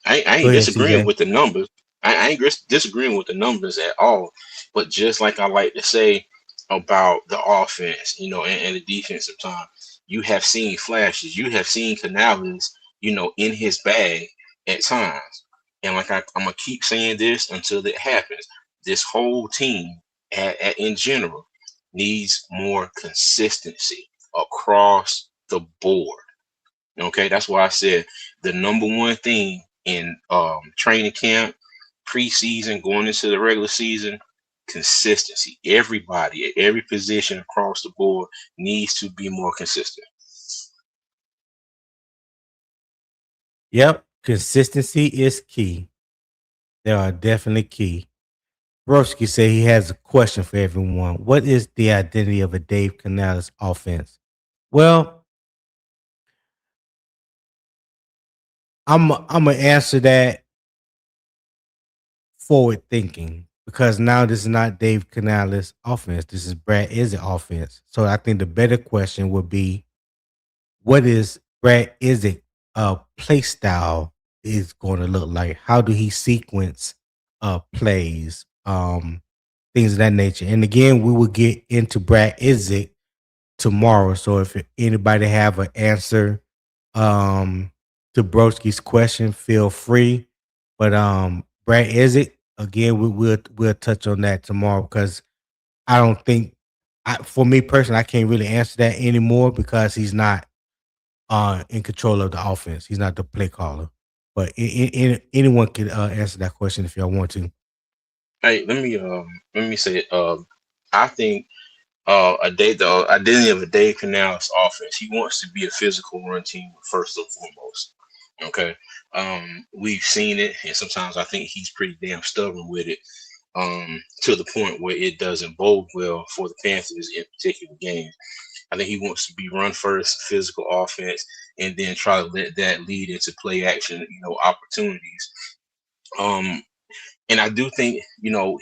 I Go ain't ahead, disagreeing CJ. with the numbers. I ain't disagreeing with the numbers at all. But just like I like to say about the offense, and the defensive time, you have seen flashes. You have seen Canales, in his bag at times. And like I'm gonna keep saying this until it happens. This whole team, in general, needs more consistency across the board. Okay, that's why I said the number one thing in training camp, preseason, going into the regular season, consistency. Everybody at every position across the board needs to be more consistent. Yep. Consistency is key. They are definitely key. Broski said he has a question for everyone. What is the identity of a Dave Canales offense? Well, I'm gonna answer that forward thinking because now this is not Dave Canales offense. This is Brad Idzik offense. So I think the better question would be, what is Brad Idzik play style is going to look like? How do he sequence plays? Things of that nature. And again, we will get into Brad Idzik tomorrow. So if anybody have an answer um to Broski's question, feel free. But Brad, is it again? We'll touch on that tomorrow because I don't think, for me personally, I can't really answer that anymore because he's not in control of the offense. He's not the play caller. But anyone can answer that question if y'all want to. Hey, let me say it. I think the identity of a Dave Canales offense. He wants to be a physical run team first and foremost. Okay, we've seen it, and sometimes I think he's pretty damn stubborn with it. To the point where it doesn't bode well for the Panthers in particular games. I think he wants to be run first, physical offense, and then try to let that lead into play action, opportunities. Um, and I do think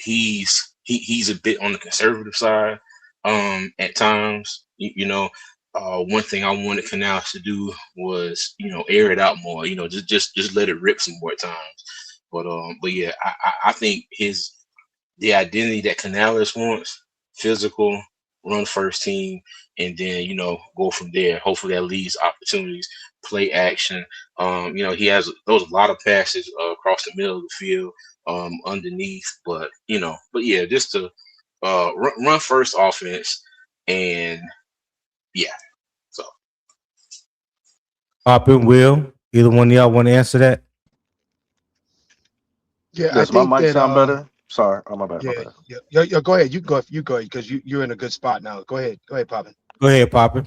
he's a bit on the conservative side at times. One thing I wanted Canals to do was air it out more. Just let it rip some more times. But yeah, I think the identity that Canales wants, physical, run first team, and then go from there. Hopefully that leads opportunities, play action. He has those a lot of passes across the middle of the field, underneath, but yeah, just to run first offense, and yeah. So Pop and Will, either one of y'all want to answer that? Yeah, I Does my think mic that sound better? Sorry. Oh, my bad. My yeah, bad. yeah. Go ahead. You go because you're in a good spot now. Go ahead, Poppin. Go ahead, Papa.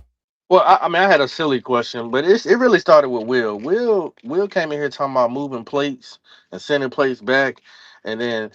Well, I mean, I had a silly question, but it really started with Will. Will came in here talking about moving plates and sending plates back, and then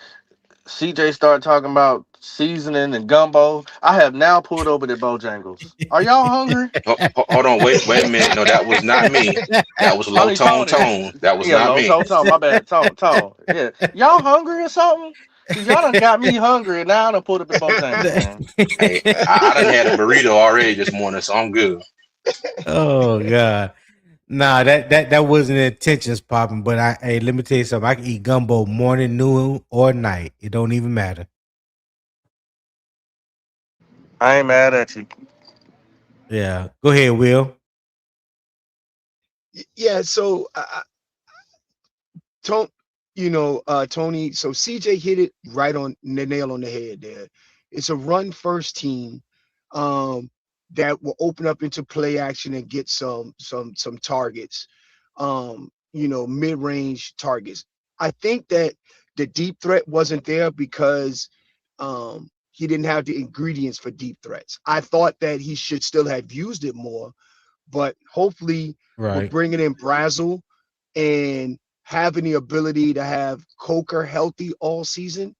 CJ started talking about seasoning and gumbo. I have now pulled over to Bojangles. Are y'all hungry? hold on, wait a minute. No, that was not me. That was I low mean, tone Tony. tone. That was Yeah, not low me. tone, tone. My bad, tone. Yeah, y'all hungry or something? Cause y'all done got me hungry, and now I done pulled up to Bojangles, man. Hey, I done had a burrito already this morning, so I'm good. Oh God. Nah, that wasn't intentions popping, but hey, let me tell you something. I can eat gumbo morning, noon, or night. It don't even matter. I ain't mad at you. Yeah. Go ahead, Will. Yeah, so Tony, Tony. So CJ hit it right on the nail on the head there. It's a run first team um, that will open up into play action and get some targets, mid range targets. I think that the deep threat wasn't there because he didn't have the ingredients for deep threats. I thought that he should still have used it more, but hopefully with Right. bringing in Brazel and having the ability to have Coker healthy all season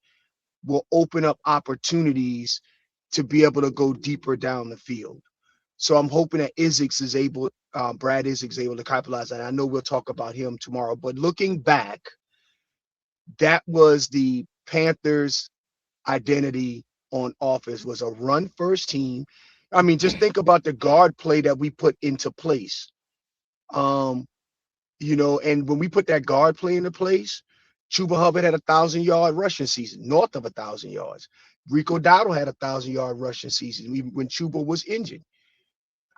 will open up opportunities to be able to go deeper down the field. So I'm hoping that Brad Idzik is able to capitalize on that. I know we'll talk about him tomorrow, but looking back, that was the Panthers' identity on offense was a run first team. I mean, just think about the guard play that we put into place. Um, and when we put that guard play into place, Chuba Hubbard had 1,000-yard rushing season, north of 1,000 yards. Rico Dowdle had 1,000-yard rushing season when Chuba was injured.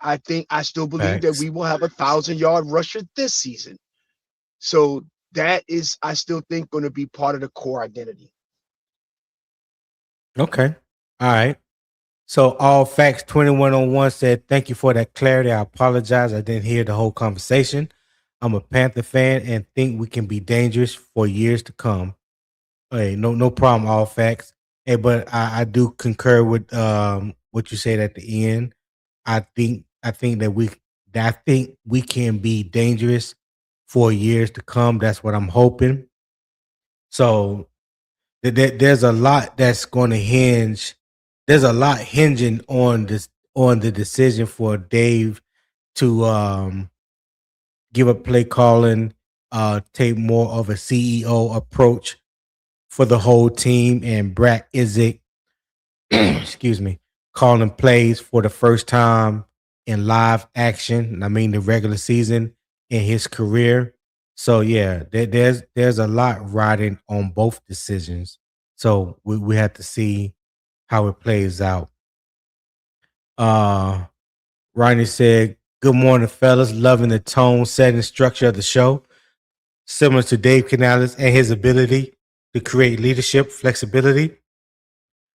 I still believe that Facts. we will have 1,000-yard rusher this season. So that is, I still think, going to be part of the core identity. Okay. All right. So all facts 21 said, thank you for that clarity. I apologize. I didn't hear the whole conversation. I'm a Panther fan and think we can be dangerous for years to come. Hey, no problem, all facts. Hey, but I do concur with what you said at the end. I think we can be dangerous for years to come. That's what I'm hoping. So there's a lot that's going to hinge. There's a lot hinging on the decision for Dave to give up play calling, take more of a CEO approach for the whole team, and Brad Idzik, excuse me, calling plays for the first time in live action. I mean, the regular season in his career. So yeah, there's a lot riding on both decisions. So we have to see how it plays out. Uh Ronnie said, Good morning, fellas. Loving the tone, setting, structure of the show. Similar to Dave Canales and his ability to create leadership, flexibility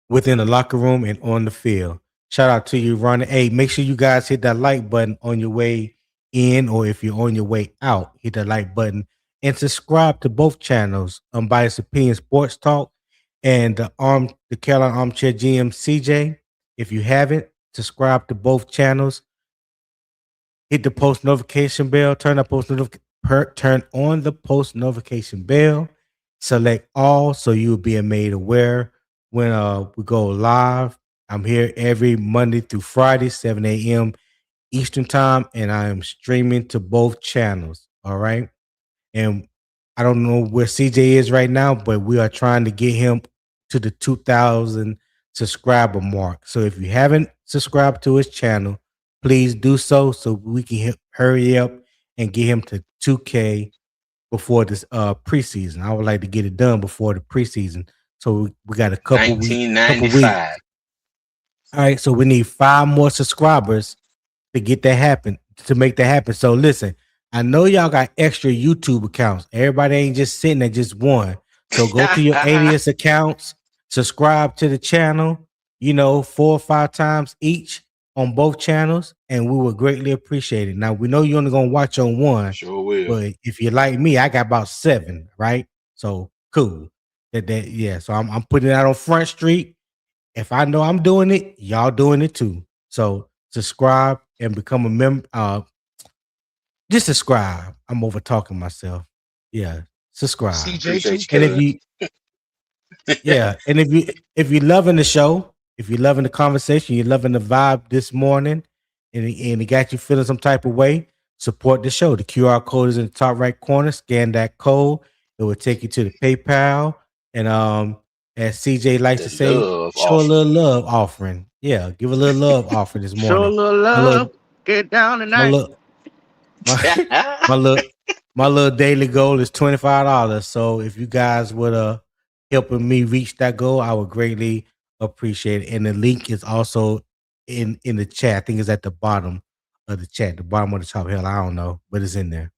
within the locker room and on the field. Shout out to you, Ronnie. Hey, make sure you guys hit that like button on your way in, or if you're on your way out, hit that like button and subscribe to both channels, Unbiased Opinion Sports Talk and the Carolina Armchair GM CJ. If you haven't, subscribe to both channels. Hit the post notification bell. Turn on the post notification bell. Select all so you'll be made aware when we go live. I'm here every Monday through Friday, 7 a.m. Eastern time, and I am streaming to both channels. All right. And I don't know where CJ is right now, but we are trying to get him to the 2,000 subscriber mark. So if you haven't subscribed to his channel, please do so we can hurry up and get him to 2K before this preseason. I would like to get it done before the preseason. So we got a couple weeks. 1995. All right, so we need 5 more subscribers to get that happen, to make that happen. So listen, I know y'all got extra YouTube accounts. Everybody ain't just sitting at just one. So go to your alias accounts, subscribe to the channel, 4 or 5 times each on both channels, and we would greatly appreciate it. Now we know you're only gonna watch on one, Sure will. but if you're like me, I got about 7, right? So cool. Yeah. So I'm putting it out on Front Street. If I know I'm doing it, y'all doing it too. So subscribe and become a member. Just subscribe. I'm over talking myself. Yeah, subscribe. CJ, And if you, yeah, and if you're loving the show, if you're loving the conversation, you're loving the vibe this morning, and it got you feeling some type of way, support the show. The QR code is in the top right corner. Scan that code. It will take you to the PayPal. And as CJ likes to say, show a little love offering. Yeah, give a little love offering this morning. Show a little love. Get down My tonight. little, my little daily goal is $25. So if you guys would helping me reach that goal, I would greatly appreciate it. And the link is also in the chat. I think it's at the bottom of the chat, the bottom of the top. Hell, I don't know, but it's in there.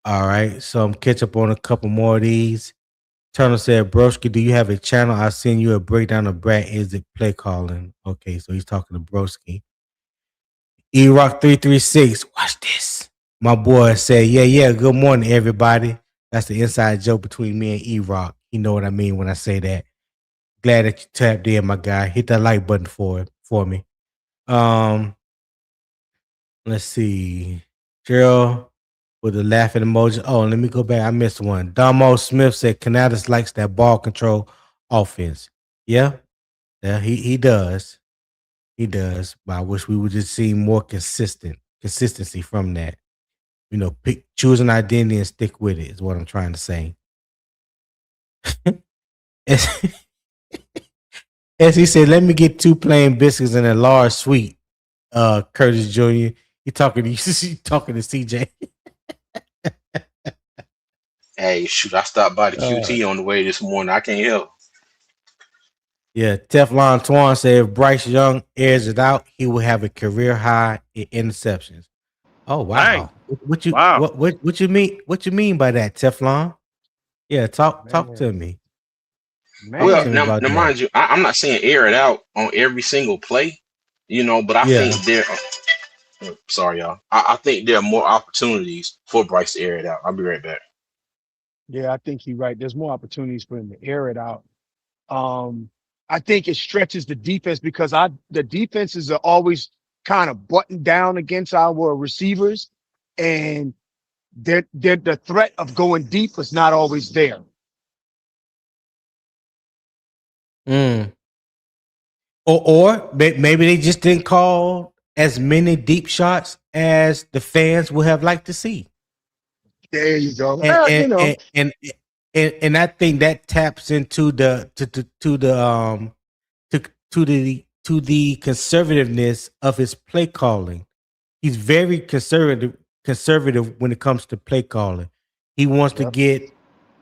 All right. So I'm catch up on a couple more of these. Turner said, Broski, do you have a channel? I'll send you a breakdown of Brad Idzik play calling. Okay, so he's talking to Broski. E-Rock 336, watch this. My boy said, yeah, good morning, everybody. That's the inside joke between me and E-Rock. You know what I mean when I say that. Glad that you tapped in, my guy. Hit that like button for me. Let's see. Gerald with the laughing emoji. Oh, let me go back. I missed one. Damo Smith said Canales likes that ball control offense. Yeah, he does. He does, but I wish we would just see more consistency from that. Choose an identity and stick with it is what I'm trying to say. As he said, let me get 2 plain biscuits and a large sweet. Curtis Jr. He talking to CJ. Hey, shoot, I stopped by the QT on the way this morning. I can't help. Yeah, Teflon Twan said if Bryce Young airs it out, he will have a career high in interceptions. Oh wow! What you mean? What you mean by that, Teflon? Yeah, talk to me. Well, now mind you, I'm not saying air it out on every single play, but I think there. Sorry, y'all. I think there are more opportunities for Bryce to air it out. I'll be right back. Yeah, I think you're right. There's more opportunities for him to air it out. I think it stretches the defense because the defenses are always kind of buttoned down against our receivers, and the threat of going deep is not always there. Or maybe they just didn't call as many deep shots as the fans would have liked to see. There you go. And I think that taps into the conservativeness of his play calling. He's very conservative when it comes to play calling. He wants to get,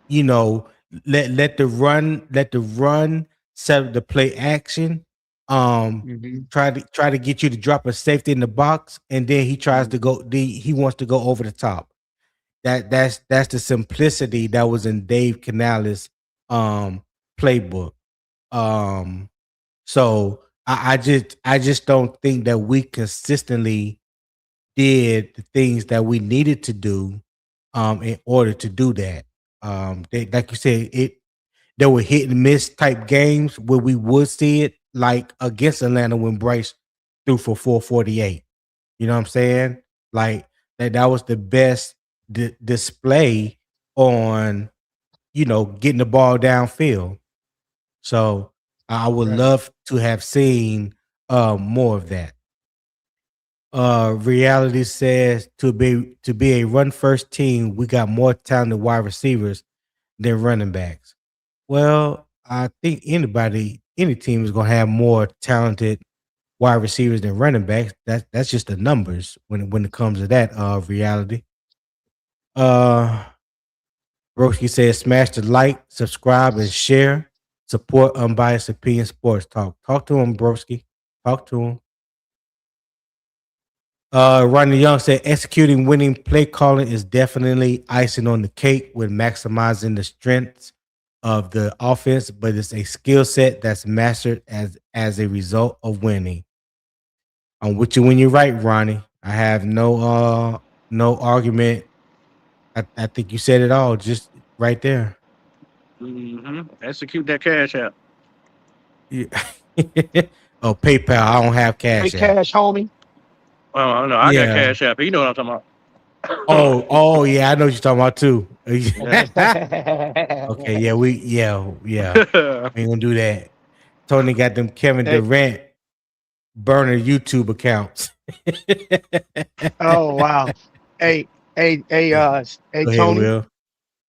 let the run set up the play action, um Mm-hmm. try to get you to drop a safety in the box, and then he tries to Mm-hmm. go he wants to go over the top. That's the simplicity that was in Dave Canales playbook. Um so I just don't think that we consistently did the things that we needed to do in order to do that. Like you said, there were hit and miss type games where we would see it, like against Atlanta when Bryce threw for 448. You know what I'm saying? Like that was the best display on, getting the ball downfield. So I would Right. love to have seen more of that. Reality says to be a run first team, we got more talented wide receivers than running backs. Well, I think any team is gonna have more talented wide receivers than running backs. That's just the numbers when it comes to that reality. Uh Broski says smash the like, subscribe, and share. Support Unbiased Opinion Sports Talk. Talk to him, Broski. Talk to him. Rodney Young said executing winning play calling is definitely icing on the cake with maximizing the strengths of the offense, but it's a skill set that's mastered as a result of winning. I'm with you when you're right, Ronnie. I have no argument. I think you said it all just right there. Mm-hmm. Execute that cash out. Yeah. Oh, PayPal. I don't have Hey, Cash App. Cash, homie. Oh no, I got Yeah. cash out. You know what I'm talking about. Oh, yeah. I know what you're talking about too. Yeah. Okay, yeah, yeah. We ain't gonna do that. Tony got them Kevin Hey, Durant burner YouTube accounts. oh wow. Hey, Yeah. hey, Go ahead, Tony. Will.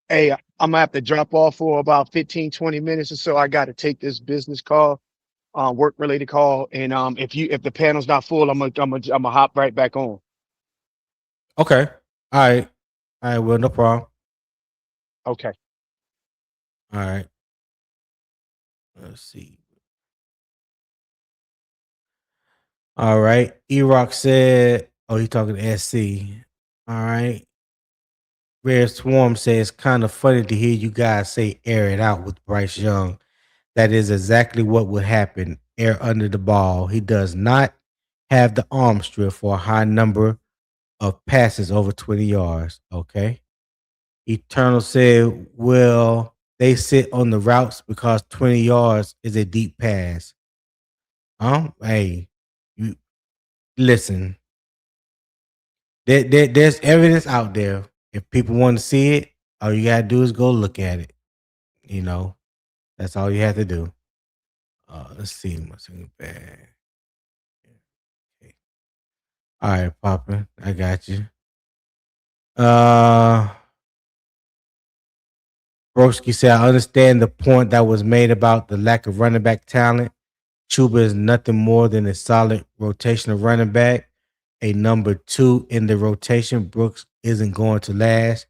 Hey, I'm gonna have to drop off for about 15, 20 minutes or so. I got to take this business call, work related call, and if the panel's not full, I'm gonna hop right back on. Okay. All right. All right, Will, no problem. Okay. All right. Let's see. All right. E-Rock said, oh, he talking to SC. All right. Rare Swarm says, kind of funny to hear you guys say air it out with Bryce Young. That is exactly what would happen. Air under the ball. He does not have the arm strength for a high number of passes over 20 yards. Okay. Eternal said, well, they sit on the routes because 20 yards is a deep pass. Hey, you listen. There's evidence out there. If people want to see it, all you gotta do is go look at it. You know, that's all you have to do. Let's see. My single bag. Okay. All right, Papa. I got you. Uh Broski said, I understand the point that was made about the lack of running back talent. Chuba is nothing more than a solid rotational running back. A number two in the rotation. Brooks isn't going to last.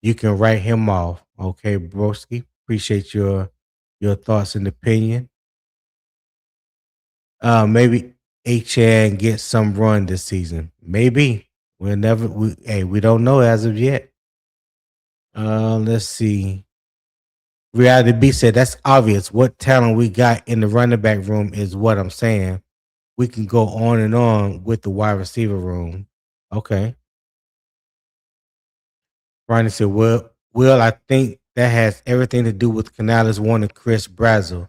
You can write him off. Okay, Broski. Appreciate your thoughts and opinion. Maybe HN gets some run this season. Maybe. We don't know as of yet. Let's see. Reality B said that's obvious. What talent we got in the running back room is what I'm saying. We can go on and on with the wide receiver room. Okay. Ronnie said, well, I think that has everything to do with Canales wanting Chris Brazel.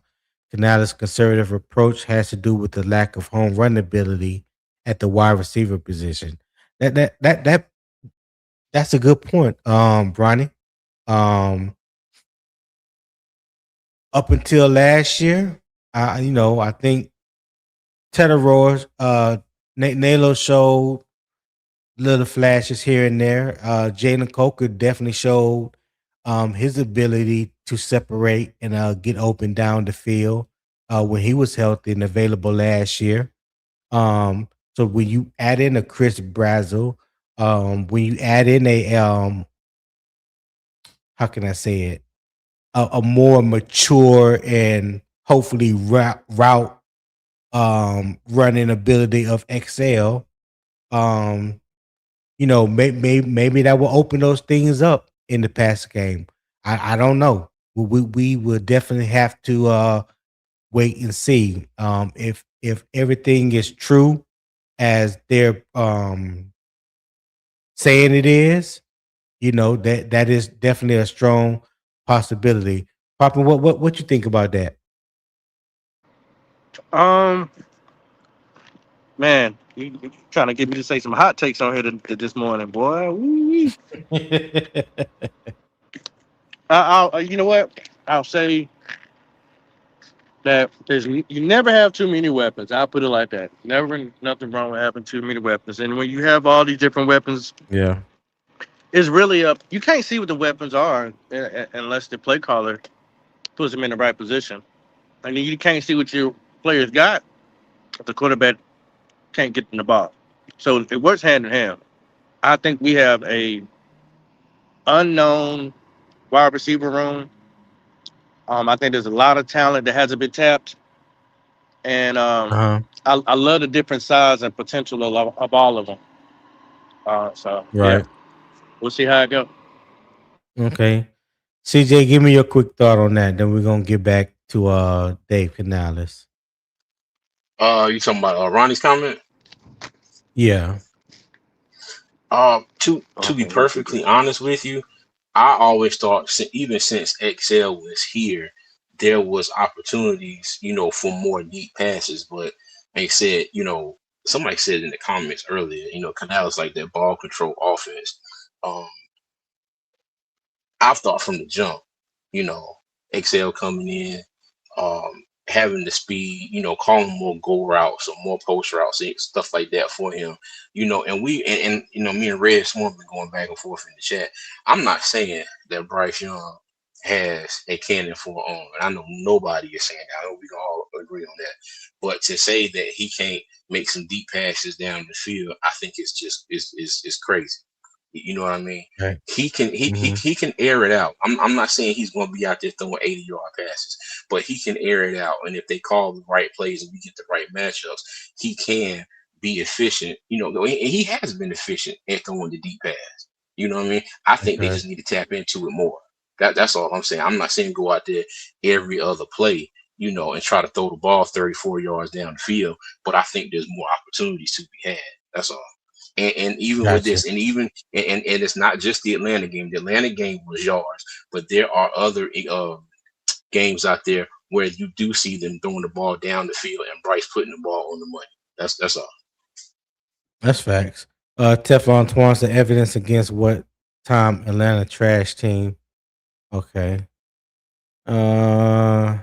Canales' conservative approach has to do with the lack of home run ability at the wide receiver position. That's a good point, Ronnie. Um, Up until last year, I think Tedder Roars, Nalo showed little flashes here and there. Jalen Coker definitely showed his ability to separate and get open down the field when he was healthy and available last year. So when you add in a Chris Brazel, when you add in how can I say it, a more mature and hopefully route running ability of Excel. Um, maybe that will open those things up in the pass game. I don't know. We will definitely have to wait and see. If everything is true as they're saying it is, that is definitely a strong possibility. Papa, what you think about that? Um, man, you trying to get me to say some hot takes on here this morning, boy. Woo-wee. You know what? I'll say that you never have too many weapons. I'll put it like that. Never nothing wrong with having too many weapons. And when you have all these different weapons, Yeah. it's really up. You can't see what the weapons are unless the play caller puts them in the right position. And then you can't see what your players got if the quarterback can't get in the ball. So it works hand in hand. I think we have a unknown wide receiver room. I think there's a lot of talent that hasn't been tapped, and Uh-huh. I love the different size and potential of all of them. So yeah, Right. we'll see how it goes. Okay. CJ, give me your quick thought on that. Then we're gonna get back to Dave Canales. You talking about Ronnie's comment? Yeah. To be perfectly honest with you, I always thought even since XL was here, there was opportunities, for more deep passes. But they said, somebody said in the comments earlier, Canales like that ball control offense. Um, I've thought from the jump, you know, XL coming in, having the speed, calling more go routes or more post routes, stuff like that for him, and me and Red Swarm been going back and forth in the chat. I'm not saying that Bryce Young has a cannon for an arm, and I know nobody is saying that. I know we can all agree on that. But to say that he can't make some deep passes down the field, I think it's just is crazy. You know what I mean? Right. He can Hmm. he can air it out. I'm not saying he's going to be out there throwing 80-yard passes, but he can air it out. And if they call the right plays and we get the right matchups, he can be efficient. And he has been efficient at throwing the deep pass. You know what I mean? I think they Okay. just need to tap into it more. That's all I'm saying. I'm not saying go out there every other play, and try to throw the ball 34 yards down the field. But I think there's more opportunities to be had. That's all. And even with Gotcha. this, and it's not just the Atlanta game. The Atlanta game was yards, but there are other games out there where you do see them throwing the ball down the field and Bryce putting the ball on the money. That's all. That's facts. Teflon Twan's the evidence against what time Atlanta trash team. Okay. Uh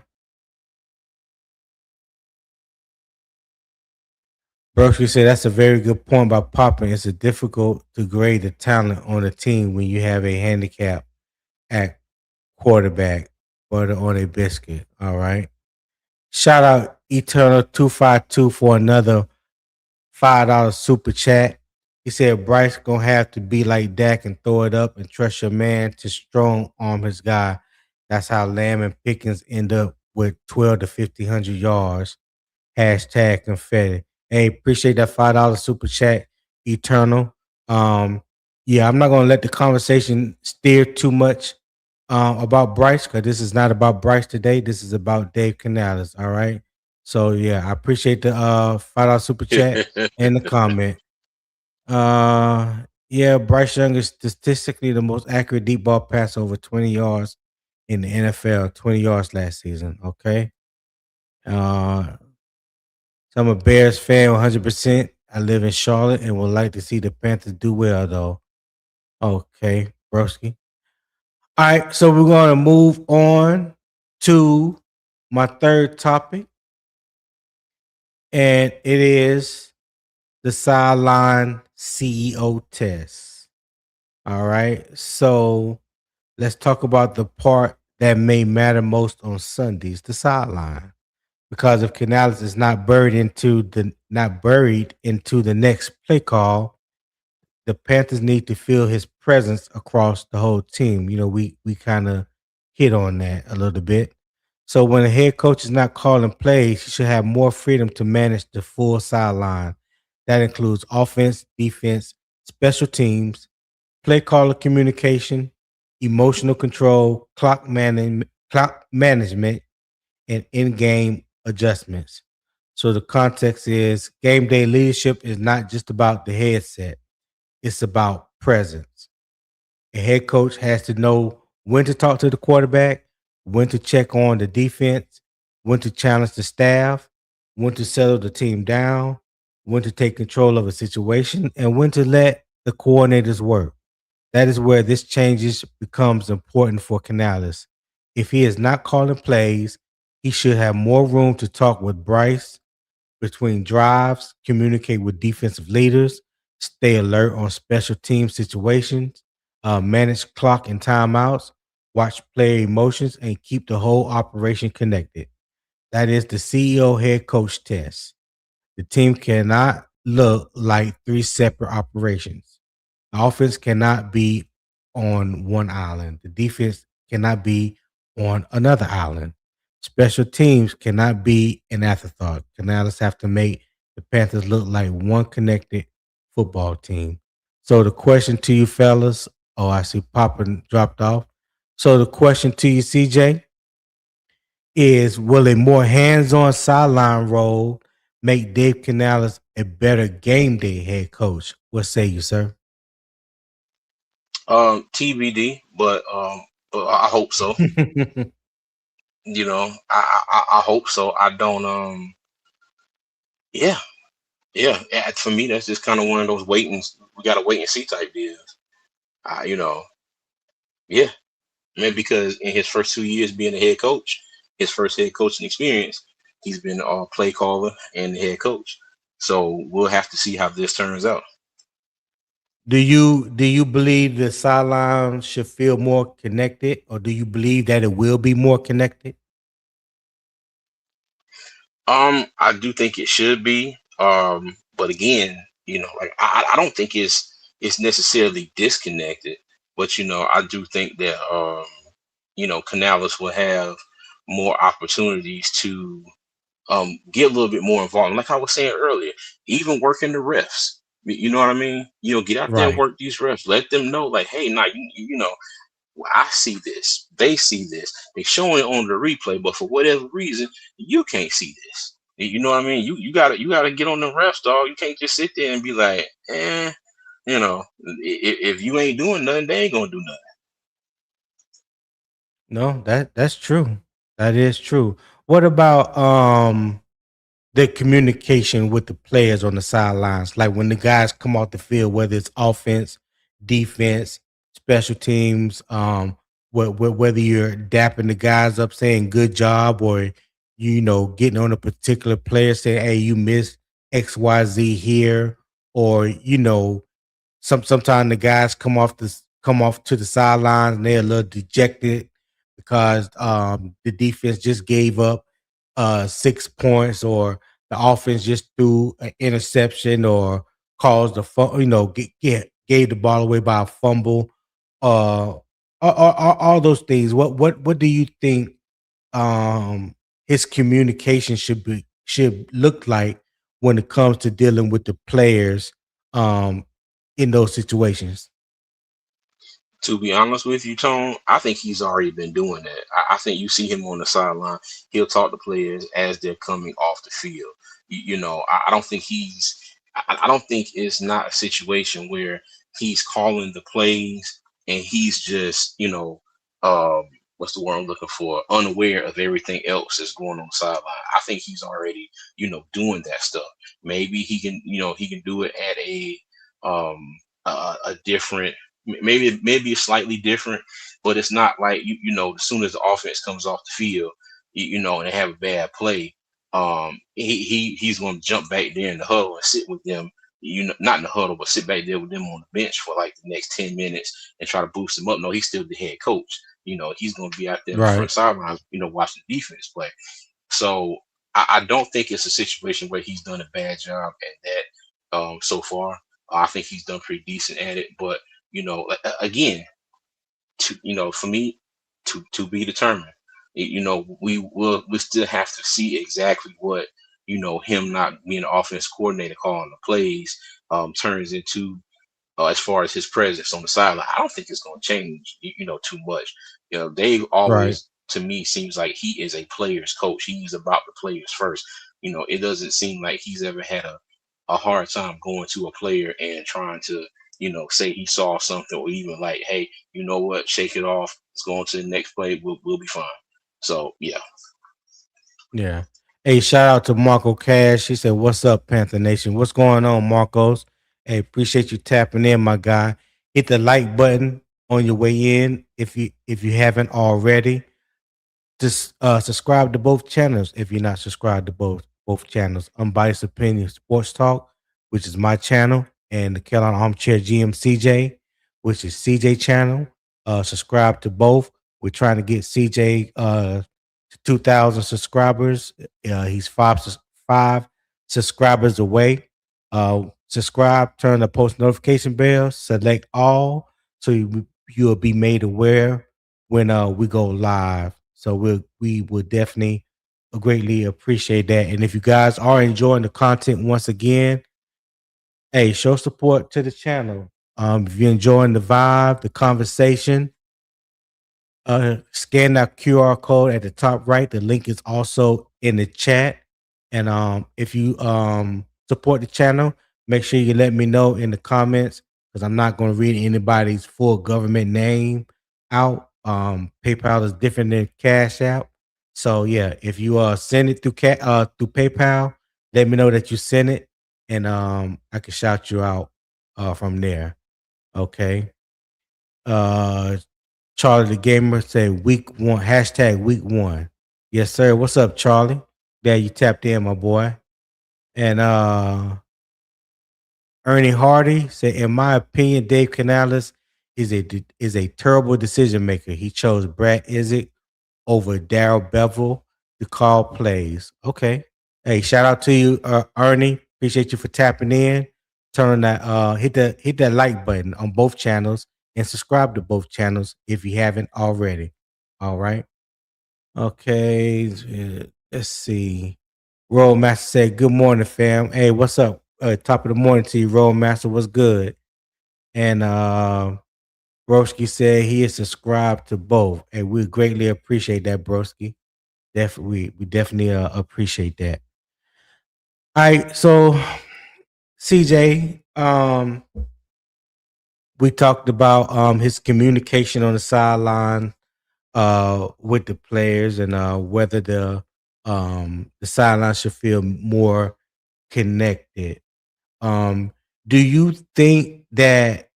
Broski said that's a very good point by Popping. It's a difficult to grade the talent on a team when you have a handicap at quarterback, butter on a biscuit. All right. Shout out Eternal 252 for another $5 super chat. He said Bryce gonna have to be like Dak and throw it up and trust your man to strong arm his guy. That's how Lamb and Pickens end up with 12 to 1,500 yards. Hashtag confetti. Hey, appreciate that $5 super chat, Eternal. Um, yeah, I'm not gonna let the conversation steer too much about Bryce because this is not about Bryce today. This is about Dave Canales. All right. So yeah, I appreciate the $5 super chat and the comment. Yeah, Bryce Young is statistically the most accurate deep ball pass over 20 yards in the NFL, 20 yards last season. Okay. Uh, so I'm a Bears fan 100%. I live in Charlotte and would like to see the Panthers do well, though. Okay, broski. All right, so we're going to move on to my third topic, and it is the sideline CEO test. All right, so let's talk about the part that may matter most on Sundays, the sideline. Because if Canales is not buried into the next play call, the Panthers need to feel his presence across the whole team. We kind of hit on that a little bit. So when a head coach is not calling plays, he should have more freedom to manage the full sideline. That includes offense, defense, special teams, play caller communication, emotional control, clock management, and in-game adjustments. So the context is game day leadership is not just about the headset; it's about presence. A head coach has to know when to talk to the quarterback, when to check on the defense, when to challenge the staff, when to settle the team down, when to take control of a situation, and when to let the coordinators work. That is where this changes becomes important for Canales. If he is not calling plays, he should have more room to talk with Bryce between drives, communicate with defensive leaders, stay alert on special team situations, manage clock and timeouts, watch player emotions, and keep the whole operation connected. That is the CEO head coach test. The team cannot look like three separate operations. The offense cannot be on one island. The defense cannot be on another island. Special teams cannot be an afterthought. Canales have to make the Panthers look like one connected football team. So the question to you fellas, oh, I see Papa dropped off. So the question to you, CJ, is will a more hands-on sideline role make Dave Canales a better game day head coach? What say you, sir? TBD, but I hope so. I hope so. I don't. Yeah, yeah. For me, that's just kind of one of those waiting. We gotta wait and see type deals. I, you know, yeah, man. Because in his first 2 years being a head coach, his first head coaching experience, he's been a play caller and head coach. So we'll have to see how this turns out. Do you believe the sideline should feel more connected, or do you believe that it will be more connected? I do think it should be. But again, like I don't think it's necessarily disconnected. But I do think that Canales will have more opportunities to get a little bit more involved. Like I was saying earlier, even working the refs. You know what I mean? Get out there and Right. work these refs. Let them know, like, hey, nah, well, I see this. They see this. They showing it on the replay, but for whatever reason, you can't see this. You know what I mean? You gotta get on the refs, dog. You can't just sit there and be like, if you ain't doing nothing, they ain't gonna do nothing. No, that's true. That is true. What about the communication with the players on the sidelines? Like when the guys come off the field, whether it's offense, defense, special teams, whether you're dapping the guys up saying good job, or getting on a particular player saying, hey, you missed XYZ here, or sometimes the guys come off to the sidelines and they're a little dejected because the defense just gave up 6 points, or the offense just threw an interception, or caused a gave the ball away by a fumble. All those things. What do you think his communication should look like when it comes to dealing with the players um in those situations? To be honest with you, Tone, I think he's already been doing that. I think you see him on the sideline. He'll talk to players as they're coming off the field. I don't think I don't think it's not a situation where he's calling the plays and he's just, um, what's the word I'm looking for, unaware of everything else that's going on the sideline. I think he's already, doing that stuff. Maybe he can do it at a different, maybe slightly different, but it's not like as soon as the offense comes off the field, and they have a bad play, he's going to jump back there in the huddle and sit with them, not in the huddle, but sit back there with them on the bench for like the next 10 minutes and try to boost them up. No, he's still the head coach. He's going to be out there in the front Right. sidelines, watching the defense play. So I don't think it's a situation where he's done a bad job at that so far. I think he's done pretty decent at it, but again, for me, to be determined. We still have to see exactly what him not being an offense coordinator calling the plays turns into as far as his presence on the sideline. I don't think it's going to change, too much. Dave Right. always, to me, seems like he is a player's coach. He's about the players first. It doesn't seem like he's ever had a hard time going to a player and trying to, say he saw something, or even like, hey, you know what, shake it off. Let's go on to the next play. We'll be fine. So yeah. Yeah. Hey, shout out to Marco Cash. He said, "What's up, Panther Nation? What's going on, Marcos? Hey, appreciate you tapping in, my guy. Hit the like button on your way in if you haven't already. Just subscribe to both channels if you're not subscribed to both channels. Unbiased Opinion Sports Talk, which is my channel, and the Carolina Armchair GM CJ, which is CJ channel. Subscribe to both. We're trying to get CJ to 2,000 subscribers. He's five subscribers away. Subscribe, turn the post notification bell, select all, so you'll be made aware when we go live. So we will definitely greatly appreciate that. And if you guys are enjoying the content once again, hey, show support to the channel. If you're enjoying the vibe, the conversation, scan that QR code at the top right. The link is also in the chat. And if you support the channel, make sure you let me know in the comments, because I'm not going to read anybody's full government name out. PayPal is different than Cash App. So yeah, if you send it through through PayPal, let me know that you sent it, and I can shout you out from there. Okay. Uh Charlie the Gamer said week one, hashtag week one. Yes, sir. What's up, Charlie? There you tapped in, my boy. And Ernie Hardy said, in my opinion, Dave Canales is a terrible decision maker. He chose Brad Idzik over Darrell Bevell to call plays. Okay. Hey, shout out to you, Ernie. Appreciate you for tapping in. Turn that hit that like button on both channels and subscribe to both channels if you haven't already. All right. Okay. Let's see. Roll Master said, "Good morning, fam. Hey, what's up? Top of the morning to you, Roll Master. What's good?" And Broski said he is subscribed to both, and we greatly appreciate that, Broski. We definitely appreciate that. All right, so CJ, we talked about his communication on the sideline with the players, and whether the sideline should feel more connected. Do you think that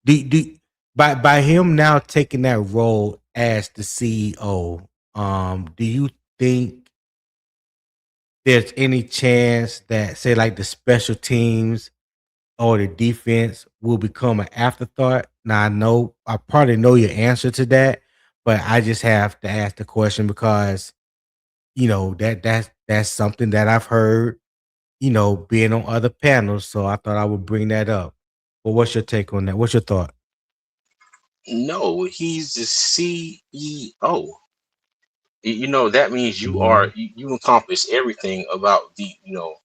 do by him now taking that role as the CEO, do you think there's any chance that, say, like the special teams or the defense will become an afterthought? Now I probably know your answer to that, but I just have to ask the question because that's something that I've heard, being on other panels. So I thought I would bring that up. But what's your take on that? What's your thought? No, he's the CEO. That means Mhm. you encompass everything about you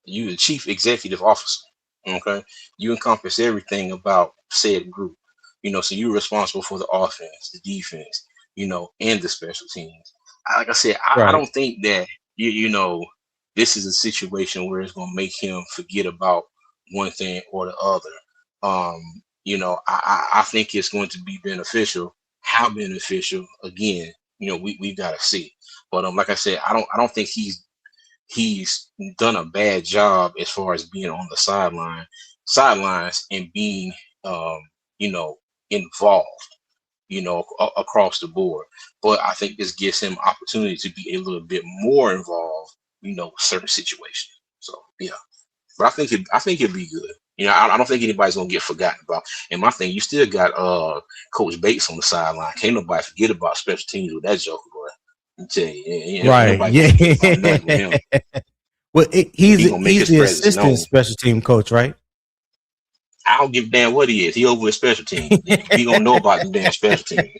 the chief executive officer. Okay, you encompass everything about said group. So you're responsible for the offense, the defense, and the special teams. Like I said, I Right. don't think that this is a situation where it's gonna make him forget about one thing or the other. I think it's going to be beneficial. How beneficial? Again, we got to see. But like I said, I don't think he's done a bad job as far as being on the sidelines and being you know involved, across the board. But I think this gives him opportunity to be a little bit more involved, with certain situations. So yeah. But I think it'd be good. I don't think anybody's gonna get forgotten about. And my thing, you still got Coach Bates on the sideline. Can't nobody forget about special teams with that joker, boy. I'm telling you, ain't Right. nobody gonna Yeah. forget about nothing with him. Well, He gonna make he's his the presence assistant known. special team coach, right? I don't give a damn what he is. He over with special teams. He gonna know about the damn special teams.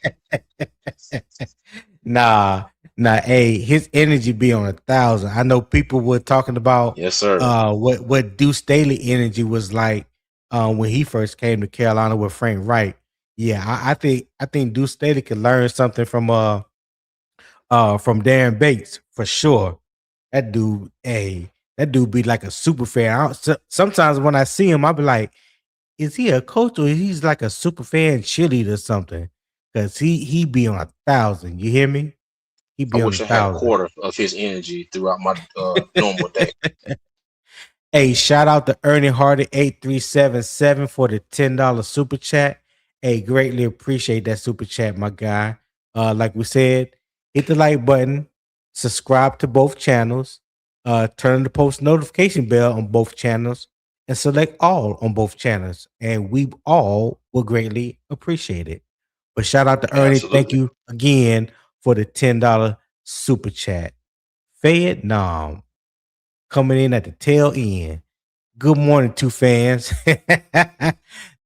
Nah, nah. Hey, his energy be on 1,000. I know people were talking about Yes, sir. what Deuce Staley energy was like when he first came to Carolina with Frank Wright. Yeah, I think Deuce Staley could learn something from Darren Bates for sure. That dude, hey, that dude be like a super fan. Sometimes when I see him, I'll be like, is he a coach or he's like a super fan cheerleader or something? Because he be on 1,000. You hear me? He I be on wish a I had a thousand. quarter of his energy throughout my normal day. Hey, shout out to Ernie Hardy 8377 for the $10 super chat. Hey, greatly appreciate that super chat, my guy. Like we said, hit the like button, subscribe to both channels, turn the post notification bell on both channels, and select all on both channels. And we all will greatly appreciate it. But shout out to Ernie. Thank Absolutely. you again for the $10 super chat. Vietnam coming in at the tail end. Good morning, two fans.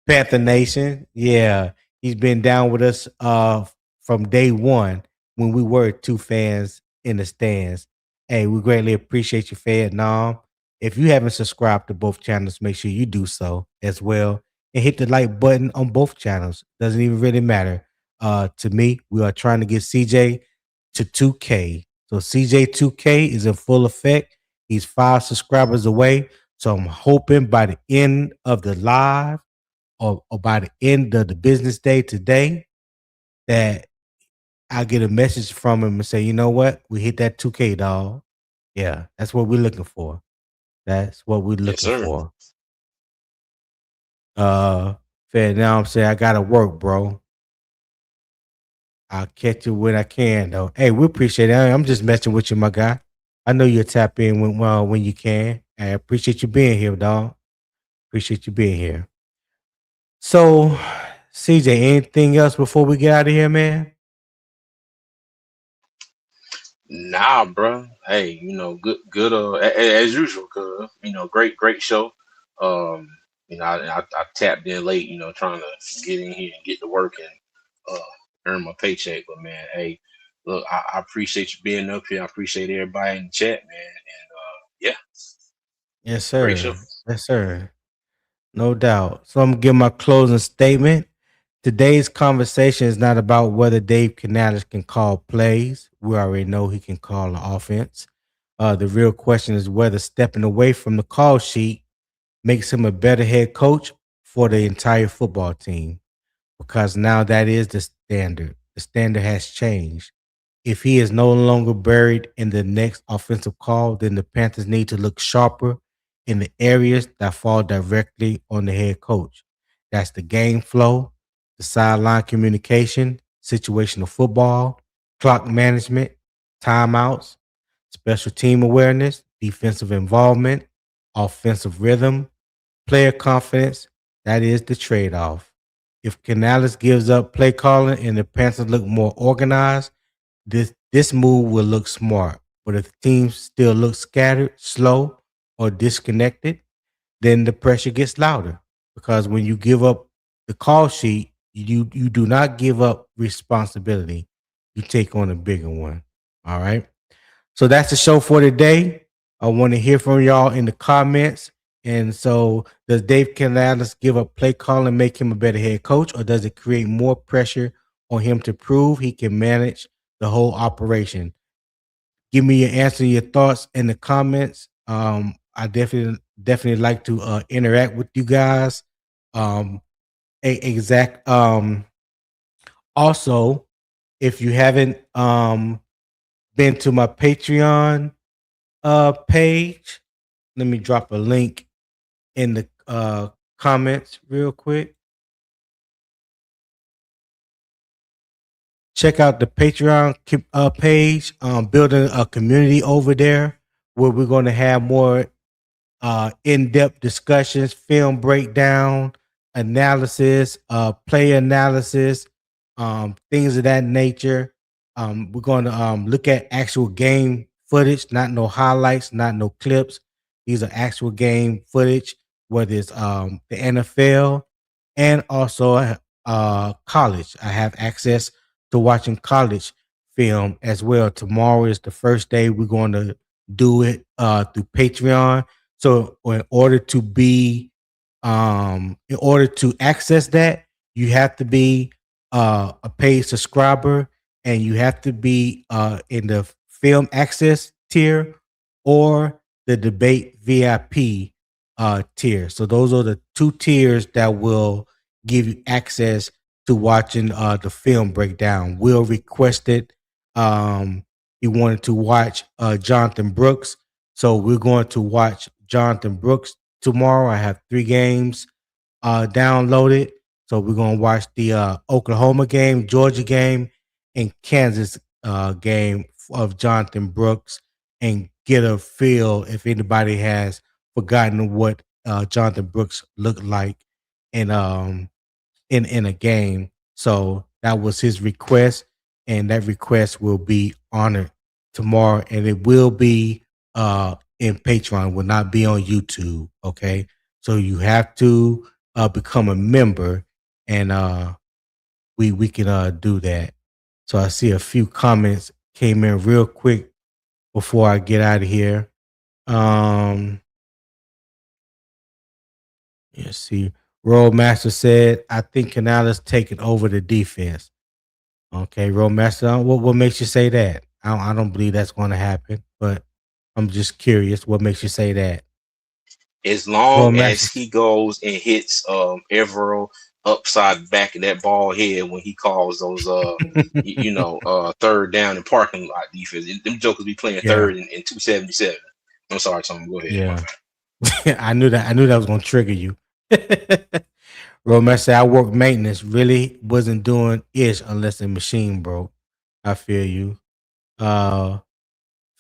Panther Nation. Yeah, he's been down with us from day one when we were two fans in the stands. Hey, we greatly appreciate you, Vietnam. If you haven't subscribed to both channels, make sure you do so as well. And hit the like button on both channels. Doesn't even really matter. To me, we are trying to get CJ to 2K. So CJ 2K is in full effect. He's 5 subscribers away. So I'm hoping by the end of the live or by the end of the business day today that I get a message from him and say, you know what? We hit that 2K, dog. Yeah, that's what we're looking for. That's what we're Yes, looking sir. for. Uh Fed, now I'm saying I gotta work, bro. I'll catch you when I can, though. Hey, we appreciate it. I'm just messing with you, my guy. I know you'll tap in when you can. I appreciate you being here, dog. Appreciate you being here. So, CJ, anything else before we get out of here, man? Nah, bro. Hey, good. As usual, cuz great show. Um, I tapped in late, trying to get in here and get to work and earn my paycheck. But man, hey, look, I appreciate you being up here. I appreciate everybody in the chat, man. And yeah, Yes, great show. sir. Yes, sir. No doubt. So I'm gonna give my closing statement. Today's conversation is not about whether Dave Canales can call plays. We already know he can call the offense. The real question is whether stepping away from the call sheet makes him a better head coach for the entire football team. Because now that is the standard. The standard has changed. If he is no longer buried in the next offensive call, then the Panthers need to look sharper in the areas that fall directly on the head coach. That's the game flow, the sideline communication, situational football, clock management, timeouts, special team awareness, defensive involvement, offensive rhythm, player confidence. That is the trade off. If Canales gives up play calling and the Panthers look more organized, this move will look smart. But if the team still looks scattered, slow, or disconnected, then the pressure gets louder. Because when you give up the call sheet, you do not give up responsibility. You take on a bigger one. All right. So that's the show for today. I want to hear from y'all in the comments. And so, does Dave Canales give up play calling and make him a better head coach, or does it create more pressure on him to prove he can manage the whole operation? Give me your answer, your thoughts in the comments. I definitely like to interact with you guys. Um, exact. Also, if you haven't been to my Patreon page, let me drop a link in the comments real quick. Check out the Patreon page. Building a community over there where we're going to have more in-depth discussions, film breakdown, analysis, play analysis, things of that nature. We're going to look at actual game footage, not no highlights, not no clips. These are actual game footage whether it's the NFL and also college. I have access to watching college film as well. Tomorrow is the first day we're going to do it through Patreon. So in order to access that, you have to be a paid subscriber, and you have to be in the film access tier or the debate VIP tier. So those are the two tiers that will give you access to watching the film breakdown. Will requested he wanted to watch Jonathan Brooks, so we're going to watch Jonathan Brooks tomorrow. I have 3 games downloaded, so we're gonna watch the Oklahoma game, Georgia game, and Kansas game of Jonathan Brooks, and get a feel if anybody has forgotten what Jonathan Brooks looked like in in a game. So that was his request, and that request will be honored tomorrow, and it will be in Patreon, will not be on YouTube. Okay, so you have to become a member, and we can do that. So I see a few comments came in real quick before I get out of here. Let's see. Roadmaster said, I think Canales taking over the defense. Okay, Roadmaster, what makes you say that? I don't believe that's going to happen, but I'm just curious. What makes you say that? As long as Roadmaster. he goes and hits Evero upside back of that ball head when he calls those third down and parking lot defense. Them jokers be playing Yeah, third and 277. I'm sorry, Tom. Go ahead. My yeah. bad. I knew that. I knew that was going to trigger you. Roadmaster said, I work maintenance. Really wasn't doing ish unless the machine broke. I feel you. Uh,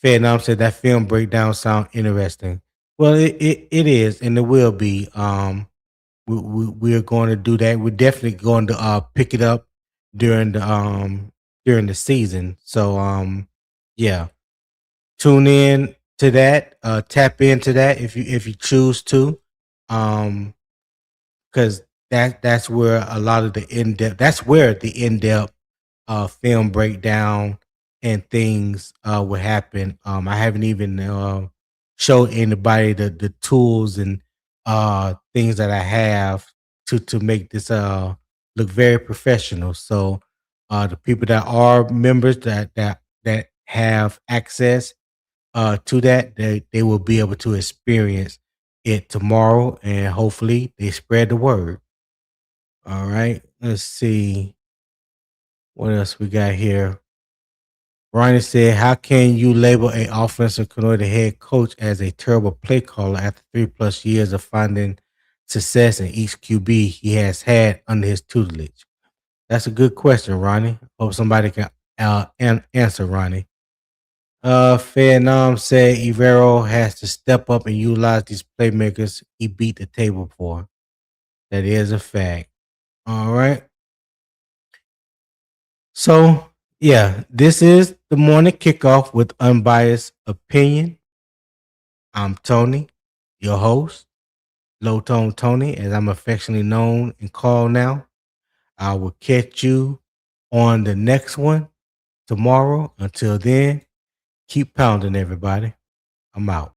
Vietnam said that film breakdown sound interesting. Well, it is, and it will be. We are going to do that. We're definitely going to pick it up during the season. So yeah, tune in to that. Tap into that if you choose to, because that's where a lot of the in depth. That's where the in depth film breakdown and things will happen. I haven't even showed anybody the tools and things that I have to make this look very professional. So the people that are members that have access to that, they will be able to experience it tomorrow, and hopefully they spread the word. All right, let's see what else we got here. Ronnie said, how can you label a offensive coordinator head coach as a terrible play caller after 3+ years of finding success in each QB he has had under his tutelage? That's a good question, Ronnie. Hope somebody can answer, Ronnie. Fairnam said Ivero has to step up and utilize these playmakers he beat the table for. That is a fact. All right. So, yeah, this is the morning kickoff with Unbiased Opinion. I'm Tony, your host, Low Tone Tony, as I'm affectionately known and called now. I will catch you on the next one tomorrow. Until then, keep pounding, everybody. I'm out.